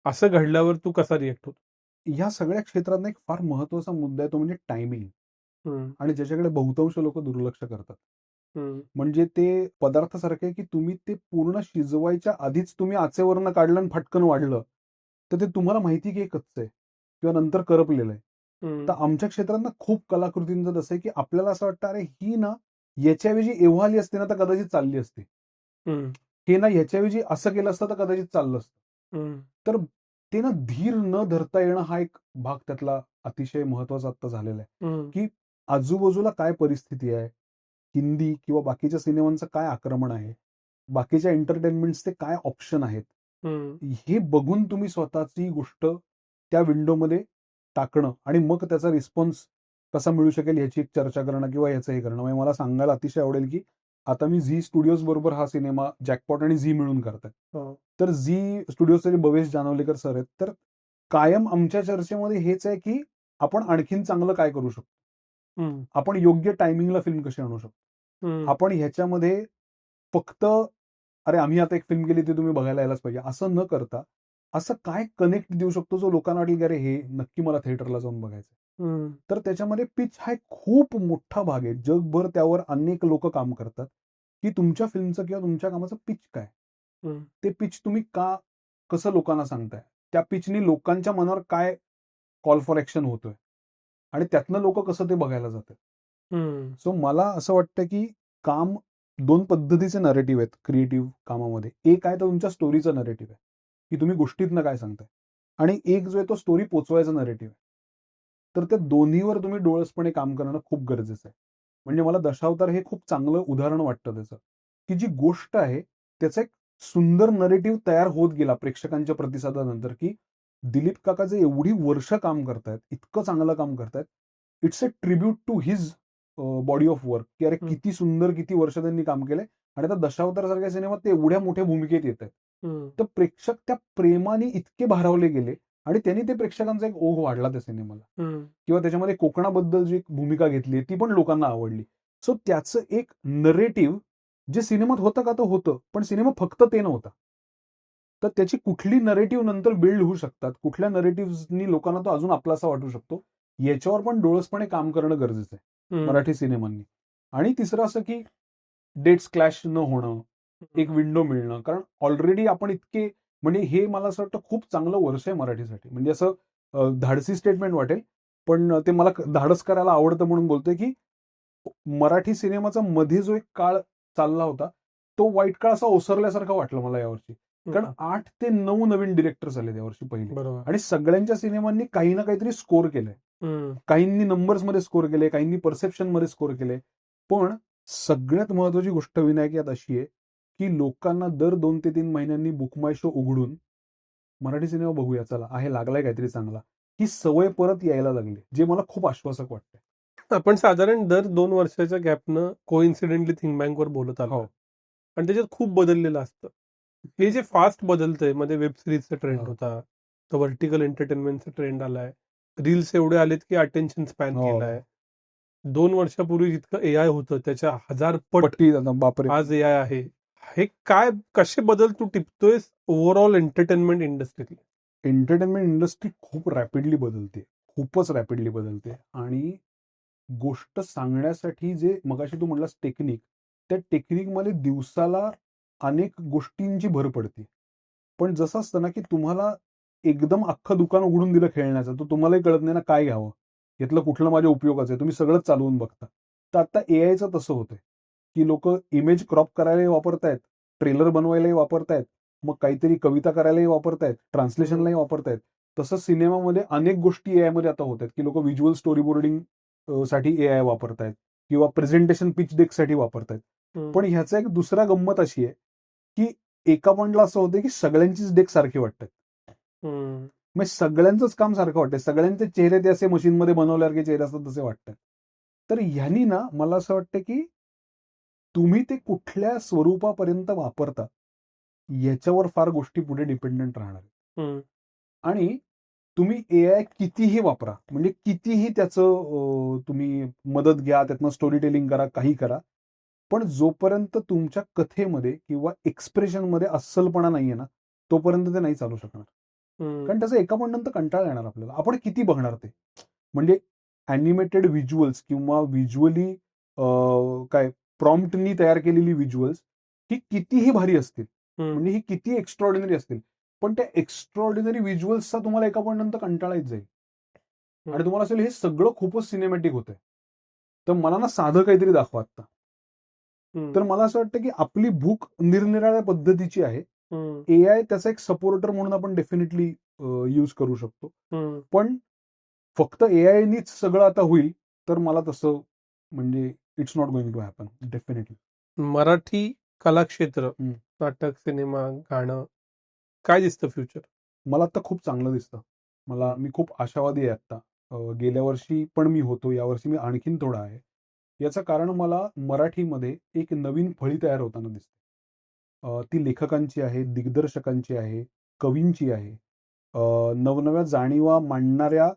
असं घडल्यावर तू कसा रिएक्ट होतो? या सगळ्या क्षेत्रात एक फार महत्वाचा मुद्दा आहे तो म्हणजे टायमिंग, आणि ज्याच्याकडे बहुतांश लोक दुर्लक्ष करतात. म्हणजे ते पदार्थासारखे आहे की तुम्ही ते पूर्ण शिजवायच्या आधीच तुम्ही आचेवरनं काढलं आणि फटकन वाढलं तर ते तुम्हाला माहिती की हे कच्चं आहे किंवा नंतर करपलेलं आहे. तर आमच्या क्षेत्रात ना खूप कलाकृतींचं तसं आहे की आपल्याला असं वाटतं अरे ही ना याच्याऐवजी एव्हा आली असते ना तर कदाचित चालली असते, हे ना ह्याच्याऐवजी असं केलं असतं तर कदाचित चाललं असतं. तर ते ना धीर न धरता येणं हा एक भाग त्यातला अतिशय महत्वाचा आता झालेला आहे की आजूबाजूला काय परिस्थिती आहे, हिंदी किंवा बाकीच्या सिनेमांचं काय आक्रमण आहे, बाकीच्या एंटरटेनमेंटचे काय ऑप्शन आहेत, हे बघून तुम्ही स्वतःची गोष्ट त्या विंडोमध्ये टाकणं आणि मग त्याचा रिस्पॉन्स कसा मिळू शकेल याची एक चर्चा करणं किंवा याचं हे करणं. म्हणजे मला सांगायला अतिशय आवडेल की आता मी झी स्टुडिओज बरोबर हा सिनेमा जॅकपॉट आणि झी मिळून करतात. तर झी स्टुडिओचे जे भवेश जानवलेकर सर आहेत तर कायम आमच्या चर्चेमध्ये हेच आहे की आपण आणखीन चांगलं काय करू शकतो, आपण योग्य टायमिंगला फिल्म कशी आणू शकतो, आपण ह्याच्यामध्ये फक्त अरे आम्ही आता एक फिल्म केली ती तुम्ही बघायला यायलाच पाहिजे असं न करता असं काय कनेक्ट देऊ शकतो जो लोकांना वाटेल की अरे हे नक्की मला थिएटरला जाऊन बघायचं. तर त्याच्यामध्ये पिच हा एक खूप मोठा भाग आहे. जगभर त्यावर अनेक लोक काम करतात की तुमच्या फिल्मचं किंवा तुमच्या कामाचं पिच काय, ते पिच तुम्ही का कसं लोकांना सांगताय, त्या पिचनी लोकांच्या मनावर काय कॉल फॉर ऍक्शन होतोय आणि त्यातनं लोक कसं ते बघायला जातात. सो मला असं वाटतं की काम 2 पद्धतीचे नरेटिव्ह आहेत क्रिएटिव्ह कामामध्ये. एक आहे तर तुमच्या स्टोरीचा नरेटिव्ह आहे की तुम्ही गोष्टीतनं काय सांगताय, आणि एक जो आहे तो स्टोरी पोचवायचा नरेटिव्ह आहे. तर त्या दोन्हीवर तुम्ही डोळसपणे काम करणं खूप गरजेचं आहे. म्हणजे मला दशावतार हे खूप चांगलं उदाहरण वाटतं त्याचं, की जी गोष्ट आहे त्याचा एक सुंदर नरेटिव्ह तयार होत गेला प्रेक्षकांच्या प्रतिसादानंतर की दिलीप काका जे एवढी वर्ष काम करतायत, इतकं चांगलं काम करतायत, it's a tribute to his body of work की अरे किती सुंदर किती वर्ष त्यांनी काम केलंय आणि आता दशावतार सारख्या सिनेमात ते एवढ्या मोठ्या भूमिकेत येत आहेत. तर प्रेक्षक त्या प्रेमाने इतके भारावले गेले आणि त्यांनी ते प्रेक्षकांचा एक ओघ वाढला त्या सिनेमाला, किंवा त्याच्यामध्ये कोकणाबद्दल जी भूमिका घेतली ती पण लोकांना आवडली. सो त्याचं एक नरेटिव्ह जे सिनेमात होतं का तर होतं, पण सिनेमा फक्त ते नव्हता. तर त्याची कुठली नरेटिव्ह नंतर बिल्ड होऊ शकतात, कुठल्या नरेटिव्हनी लोकांना तो अजून आपलासा वाटू शकतो, याच्यावर पण डोळसपणे काम करणं गरजेचं आहे मराठी सिनेमांनी. आणि तिसरं असं की डेट्स क्लॅश न होणं, एक विंडो मिळणं, कारण ऑलरेडी आपण इतके म्हणजे हे मला असं वाटतं खूप चांगलं वर्ष आहे मराठीसाठी. म्हणजे असं धाडसी स्टेटमेंट वाटेल पण ते मला धाडस करायला आवडतं म्हणून बोलतोय की मराठी सिनेमाचा मध्ये जो एक काळ चालला होता तो वाईट काळ असा ओसरल्यासारखा वाटलं मला यावर्षी. कारण 8 ते 9 नवीन डिरेक्टर्स आले यावर्षी पहिले, आणि सगळ्यांच्या सिनेमांनी काही ना काहीतरी स्कोर केलंय. काहींनी नंबर्स मध्ये स्कोर केले, काहींनी परसेप्शन मध्ये स्कोर केले. पण सगळ्यात महत्वाची गोष्ट विनायक यात अशी आहे की लोकांना दर 2 ते 3 महिन्यांनी बुक माय शो उघडून मराठी सिनेमा बघूया चला आहे लागलाय काहीतरी चांगला, ही सवय परत यायला लागली, जे मला खूप आश्वासक वाटतंय. आपण साधारण दर 2 वर्षाच्या गॅपनं कोइन्सिडेंटली थिंक बँकवर बोलत आलो आणि त्याच्यात खूप बदललेलं असतं. हे जे फास्ट बदलतंय, मध्ये वेब सिरीजचा ट्रेंड होता, तर व्हर्टिकल एंटरटेनमेंटचा ट्रेंड आलाय, रील्स एवढे आलेत की अटेन्शन स्पॅन केलाय. 2 वर्षापूर्वी जितकं एआय होतं त्याच्या 1000 पट बापरे आज एआय आहे. हे काय कसे बदल तू टिपतोयस ओव्हरऑल एंटरटेनमेंट इंडस्ट्रीतली? एंटरटेनमेंट इंडस्ट्री खूप रॅपिडली बदलते, खूपच रॅपिडली बदलते. आणि गोष्ट सांगण्यासाठी जे मगाशी तू म्हणलास टेक्निक, त्या टेक्निकमध्ये दिवसाला अनेक गोष्टींची भर पडते. पण जसं असतं ना, की तुम्हाला एकदम अख्खं दुकान उघडून दिलं खेळण्याचं, तर तुम्हालाही कळत नाही ना काय घ्यावं, यातलं कुठलं माझ्या उपयोगाचं आहे. तुम्ही सगळंच चालवून बघता. तर आता एआयचं तसं होतंय, की लोक इमेज क्रॉप करायलाही वापरतायत, ट्रेलर बनवायलाही वापरतायत, मग काहीतरी कविता करायलाही वापरतायत, ट्रान्सलेशनलाही वापरतायत. तसं सिनेमामध्ये अनेक गोष्टी एआय मध्ये आता होत आहेत, की लोक व्हिज्युअल स्टोरी बोर्डिंग साठी एआय वापरतायत किंवा प्रेझेंटेशन पिच डेक साठी वापरतायत. पण ह्याचा एक दुसरा गंमत अशी आहे, की एका पॉइंटला असं होतं की सगळ्यांचीच डेक सारखी वाटतात. मग सगळ्यांचंच काम सारखं वाटतंय, सगळ्यांचे चेहरे ते असे मशीनमध्ये बनवल्यासारखे चेहरे असतात तसे वाटतात. तर ह्यानी ना मला असं वाटतं की तुम्ही ते कुठल्या स्वरूपापर्यंत वापरता याच्यावर फार गोष्टी पुढे डिपेंडंट राहणार आहेत. आणि तुम्ही एआय कितीही वापरा, म्हणजे कितीही त्याचं तुम्ही मदत घ्या, त्यातनं स्टोरी टेलिंग करा, काही करा, पण जोपर्यंत तुमच्या कथेमध्ये किंवा एक्सप्रेशनमध्ये अस्सलपणा नाहीये ना, तोपर्यंत ते नाही चालू शकणार. कारण त्याचा एका पॉईंट नंतर कंटाळा येणार आपल्याला. आपण किती बघणार ते? म्हणजे अॅनिमेटेड व्हिज्युअल्स किंवा व्हिज्युअली काय प्रॉम्प्टनी तयार केलेली व्हिज्युअल्स ही कितीही भारी असतील, म्हणजे ही किती एक्स्ट्रॉर्डिनरी असतील, पण त्या एक्स्ट्रॉर्डिनरी व्हिज्युअल्सचा तुम्हाला एका पॉईंट नंतर कंटाळा येत जाईल आणि तुम्हाला असेल हे सगळं खूपच सिनेमॅटिक होतंय, तर मला ना साधं काहीतरी दाखवा आता. तर मला असं वाटतं की आपली भूक निरनिराळ्या पद्धतीची आहे. एआय त्याचा एक सपोर्टर म्हणून आपण डेफिनेटली यूज करू शकतो. पण फक्त एआयनीच सगळं आता होईल तर मला तसं म्हणजे it's not going to happen definitely. Marathi कलाक्षेत्र, नाटक, सिनेमा, गाणं, काय दिसतं फ्युचर? मला आता खूप चांगलं दिसतं. मी खूप आशावादी आहे आता. गेल्या वर्षी पण मी होतो, यावर्षी मी आणखीन थोडा आहे. याचं कारण मला मराठीमध्ये एक नवीन फळी तयार होताना दिसते. ती लेखकांची आहे, दिग्दर्शकांची आहे, कवींची आहे. नवनव्या जाणीवा मांडणाऱ्या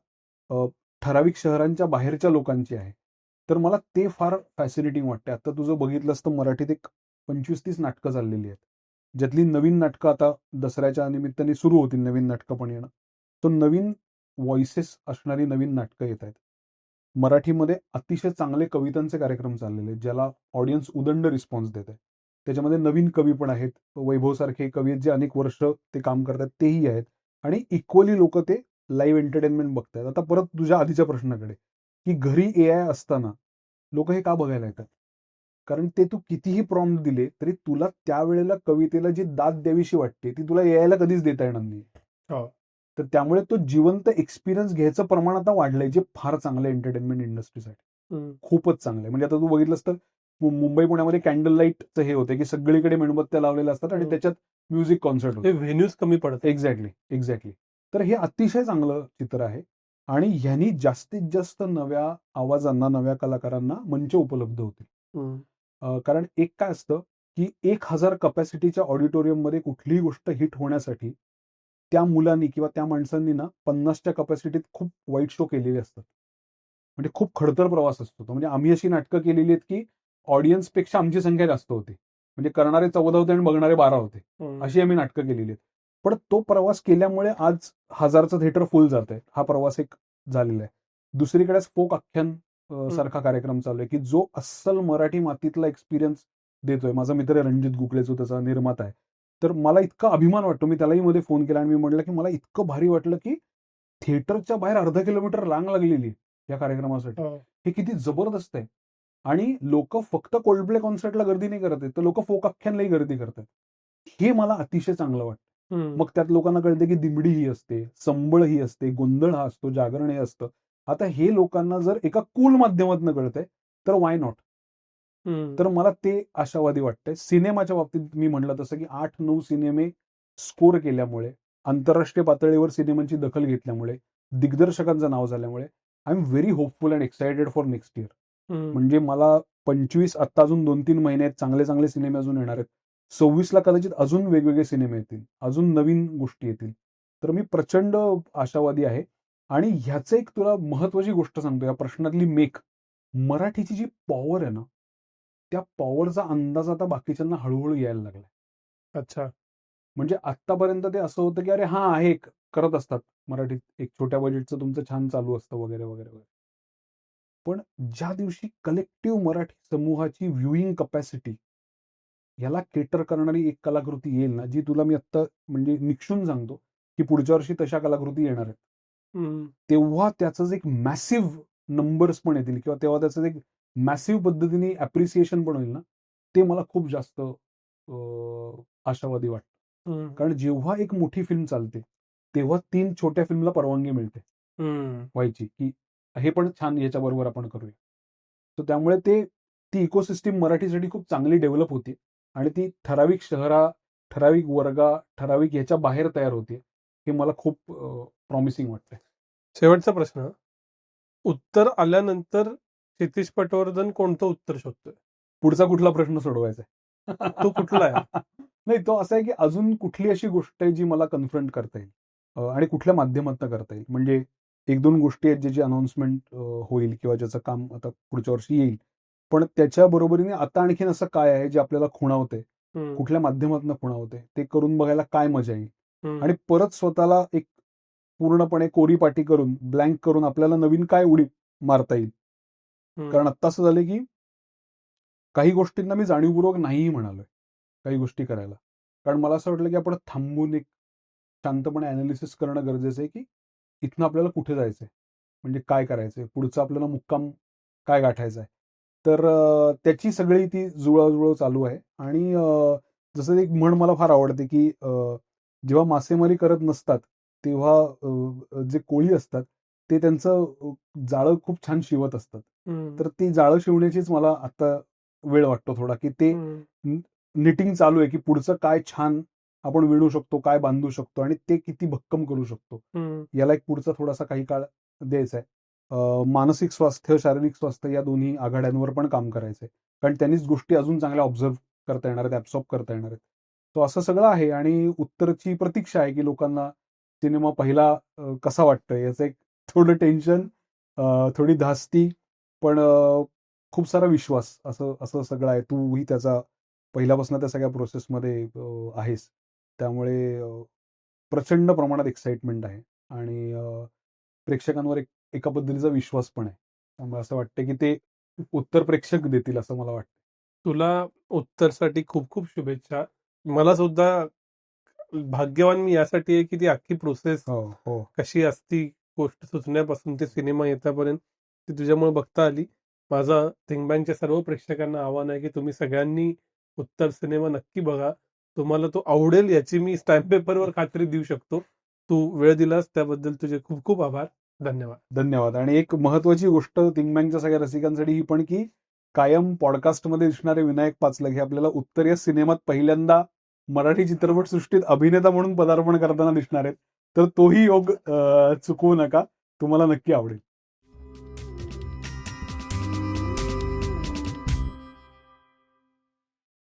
ठराविक शहरांच्या बाहेरच्या लोकांची आहे. तर मला ते फार फॅसिनेटिंग वाटते. आता तुझं बघितलंस तर मराठीत एक 25-30 नाटकं चाललेली आहेत. ज्यातली नवीन नाटकं आता दसऱ्याच्या निमित्ताने सुरू होतील, नवीन नाटकं पण येणं. तर नवीन व्हॉइसेस असणारी नवीन नाटकं येत आहेत. मराठीमध्ये अतिशय चांगले कवितांचे कार्यक्रम चाललेले आहेत, ज्याला ऑडियन्स उदंड रिस्पॉन्स देत आहे. त्याच्यामध्ये नवीन कवी पण आहेत. वैभवसारखे कवी आहेत जे अनेक वर्ष ते काम करतात, तेही आहेत. आणि इक्वली लोक ते लाईव्ह एंटरटेनमेंट बघतायत. आता परत तुझ्या आधीच्या प्रश्नाकडे, की घरी एआय असताना लोक हे का बघायला येतात? कारण ते तू कितीही प्रॉम्प्ट दिले तरी तुला त्यावेळेला कवितेला जी दाद द्यावीशी वाटते ती तुला एआयला कधीच देता येणार नाही. तर त्यामुळे तो जिवंत एक्सपिरियन्स घ्यायचं प्रमाण आता वाढलंय, जे फार चांगलं आहे एंटरटेनमेंट इंडस्ट्रीसाठी. खूपच चांगलं आहे. म्हणजे आता तू बघितलंस तर मुंबई पुण्यामध्ये कॅन्डल लाईटचं हे होतं की सगळीकडे मेणबत्त्या लावलेल्या असतात आणि त्याच्यात म्युझिक कॉन्सर्ट होतं. व्हेन्यूज कमी पडतात. एक्झॅक्टली. तर हे अतिशय चांगलं चित्र आहे आणि ह्यांनी जास्तीत जास्त नव्या आवाजांना, नव्या कलाकारांना मंच उपलब्ध होतील. कारण एक काय असतं की 1000 कपॅसिटीच्या ऑडिटोरियममध्ये कुठलीही गोष्ट हिट होण्यासाठी त्या मुलांनी किंवा त्या माणसांनी ना 50च्या कपॅसिटीत खूप वाईट शो केलेले असतात. म्हणजे खूप खडतर प्रवास असतो तो. म्हणजे आम्ही अशी नाटकं केलेली आहेत की ऑडियन्सपेक्षा आमची संख्या जास्त होती. म्हणजे करणारे 14 होते आणि बघणारे 12 होते. अशी आम्ही नाटकं केलेली आहेत. पण तो प्रवास केल्यामुळे आज 1000चं थिएटर फुल जात आहे. हा प्रवास एक झालेला आहे. दुसरीकडे फोक आख्यान सारखा कार्यक्रम चालू आहे की जो अस्सल मराठी मातीतला एक्सपिरियन्स देतोय. माझा मित्र रणजित गुकळे जो त्याचा निर्माता आहे. तर मला इतका अभिमान वाटतो. मी त्यालाही मध्ये फोन केला आणि मी म्हटलं की मला इतकं भारी वाटलं की थिएटरच्या बाहेर अर्धा किलोमीटर रांग लागलेली या कार्यक्रमासाठी. हे किती जबरदस्त आहे. आणि लोक फक्त कोल्डप्ले कॉन्सर्टला गर्दी नाही करत आहेत, तर लोक फोक आख्यानलाही गर्दी करतात. हे मला अतिशय चांगलं वाटतं. मग त्यात लोकांना कळते की दिमडी ही असते, संबळ ही असते, गोंधळ हा असतो, जागरण हे असतं. आता हे लोकांना जर एका कूल माध्यमातून कळतंय तर वाय नॉट. तर मला ते आशावादी वाटतंय. सिनेमाच्या बाबतीत मी म्हटलं तसं की 8-9 सिनेमे स्कोर केल्यामुळे, आंतरराष्ट्रीय पातळीवर सिनेमांची दखल घेतल्यामुळे, दिग्दर्शकांचं नाव झाल्यामुळे I am very hopeful and excited for next year. म्हणजे मला 25 आत्ता अजून 2-3 महिने आहेत, चांगले चांगले सिनेमे अजून येणार आहेत. 26ला कदाचित अजून वेगवेगळे सिनेमे येतील, अजून नवीन गोष्टी येतील. तर मी प्रचंड आशावादी आहे. आणि ह्याचं एक तुला महत्वाची गोष्ट सांगतो या प्रश्नातली मेक, मराठीची जी पॉवर आहे ना त्या पॉवरचा अंदाज आता बाकीच्यांना हळूहळू यायला लागलाय. अच्छा. म्हणजे आत्तापर्यंत ते असं होतं की अरे हा आहे करत असतात मराठीत एक छोट्या बजेटचं तुमचं छान चालू असतं वगैरे वगैरे वगैरे. पण ज्या दिवशी कलेक्टिव्ह मराठी समूहाची व्ह्यूइंग कपॅसिटी याला केटर करणारी एक कलाकृती येईल ना, जी तुला मी आत्ता म्हणजे निक्षून सांगतो की पुढच्या वर्षी तशा कलाकृती येणार आहेत. हम्म. तेव्हा त्याचं जे एक मॅसिव्ह नंबर्स पण येतील किंवा तेव्हा त्याचं एक मॅसिव्ह पद्धतीने अप्रिसिएशन पण होईल ना, ते मला खूप जास्त आशावादी वाटतं. हम्म. कारण जेव्हा एक मोठी फिल्म चालते, तेव्हा 3 छोट्या फिल्मला परवानगी मिळते हम्म. व्हायची, की हे पण छान याच्याबरोबर आपण करूया. तर त्यामुळे ती इकोसिस्टीम मराठीसाठी खूप चांगली डेव्हलप होती आणि ती ठराविक शहरा, ठराविक वर्गा, ठराविक याच्या बाहेर तयार होते. हे मला खूप प्रॉमिसिंग वाटतंय. शेवटचा प्रश्न. उत्तर आल्यानंतर क्षितिज पटवर्धन कोणतं उत्तर शोधतोय? पुढचा कुठला प्रश्न सोडवायचा आहे? तो कुठला आहे? नाही, तो असा आहे की अजून कुठली अशी गोष्ट आहे जी मला कन्फ्रंट करता येईल आणि कुठल्या माध्यमातून करता येईल. म्हणजे 1-2 गोष्टी आहेत ज्याची अनाउन्समेंट होईल किंवा ज्याचं काम आता पुढच्या वर्षी येईल. पण त्याच्या बरोबरीने आता आणखीन असं काय आहे जे आपल्याला खुणावतंय, हम्म. कुठल्या माध्यमातून खुणावतंय, ते करून बघायला काय मजा येईल हम्म. आणि परत स्वतःला एक पूर्णपणे कोरीपाटी करून, ब्लँक करून आपल्याला नवीन काय उडी मारता येईल. हम्म. कारण आत्ता असं झालं की काही गोष्टींना मी जाणीवपूर्वक नाहीही म्हणालोय, काही गोष्टी करायला. कारण मला असं वाटलं की आपण थांबून एक शांतपणे अॅनालिसिस करणं गरजेचं आहे की इथनं आपल्याला कुठे जायचंय? म्हणजे काय करायचंय? पुढचा आपल्याला मुक्काम काय गाठायचा आहे? तर त्याची सगळी ती जुळवाजुळव चालू आहे आणि जसं एक म्हण मला फार आवडते की जेव्हा मासेमारी करत नसतात, तेव्हा जे कोळी असतात, ते त्यांचं जाळं खूप छान शिवत असतात. हम्म. तर ती जाळं शिवण्याचीच मला आता वेळ वाटतो थोडा, की ते हम्म. निटिंग चालू आहे, की पुढचं काय छान आपण विणू शकतो, काय बांधू शकतो आणि ते किती भक्कम करू शकतो. हम्म. याला एक पुढचा थोडासा काही काळ द्यायचा आहे. मानसिक स्वास्थ्य, शारीरिक स्वास्थ्य या दोन्ही आघाड्यांवर पण काम करायचंय. कारण त्यांनीच गोष्टी अजून चांगल्या ऑब्झर्व्ह करता येणार आहेत, ॲब्सॉर्ब करता येणार आहेत. तो असं सगळं आहे आणि उत्तरची प्रतीक्षा आहे, की लोकांना सिनेमा पहिला कसा वाटतोय याचं एक थोडं टेन्शन, थोडी धास्ती, पण खूप सारा विश्वास असं असं सगळं आहे. तूही त्याचा पहिल्यापासून त्या सगळ्या प्रोसेसमध्ये आहेस. त्यामुळे प्रचंड प्रमाणात एक्साइटमेंट आहे आणि प्रेक्षकांवर एका पद्धतीचा विश्वास पण आहे. त्यामुळे असं वाटतं की ते उत्तर प्रेक्षक देतील असं मला वाटतं. तुला उत्तरसाठी खूप खूप शुभेच्छा. मला सुद्धा भाग्यवान मी यासाठी आहे की ती अख्खी प्रोसेस हो, हो. कशी असती, गोष्ट सुचण्यापासून ते सिनेमा येतापर्यंत ती तुझ्यामुळे बघता आली. माझा थिंक बँकच्या सर्व प्रेक्षकांना आव्हान आहे की तुम्ही सगळ्यांनी उत्तर सिनेमा नक्की बघा. तुम्हाला तो आवडेल याची मी स्टॅम्प पेपरवर खात्री देऊ शकतो. तू वेळ दिलास त्याबद्दल तुझे खूप खूप आभार. धन्यवाद. धन्यवाद. आणि एक महत्वाची गोष्ट थिंक बँकच्या सगळ्या रसिकांसाठी ही पण, की कायम पॉडकास्टमध्ये दिसणारे विनायक पाचलक हे आपल्याला उत्तर या सिनेमात पहिल्यांदा मराठी चित्रपटसृष्टीत अभिनेता म्हणून पदार्पण करताना दिसणार आहेत. तर तोही योग चुकवू नका. तुम्हाला नक्की आवडेल.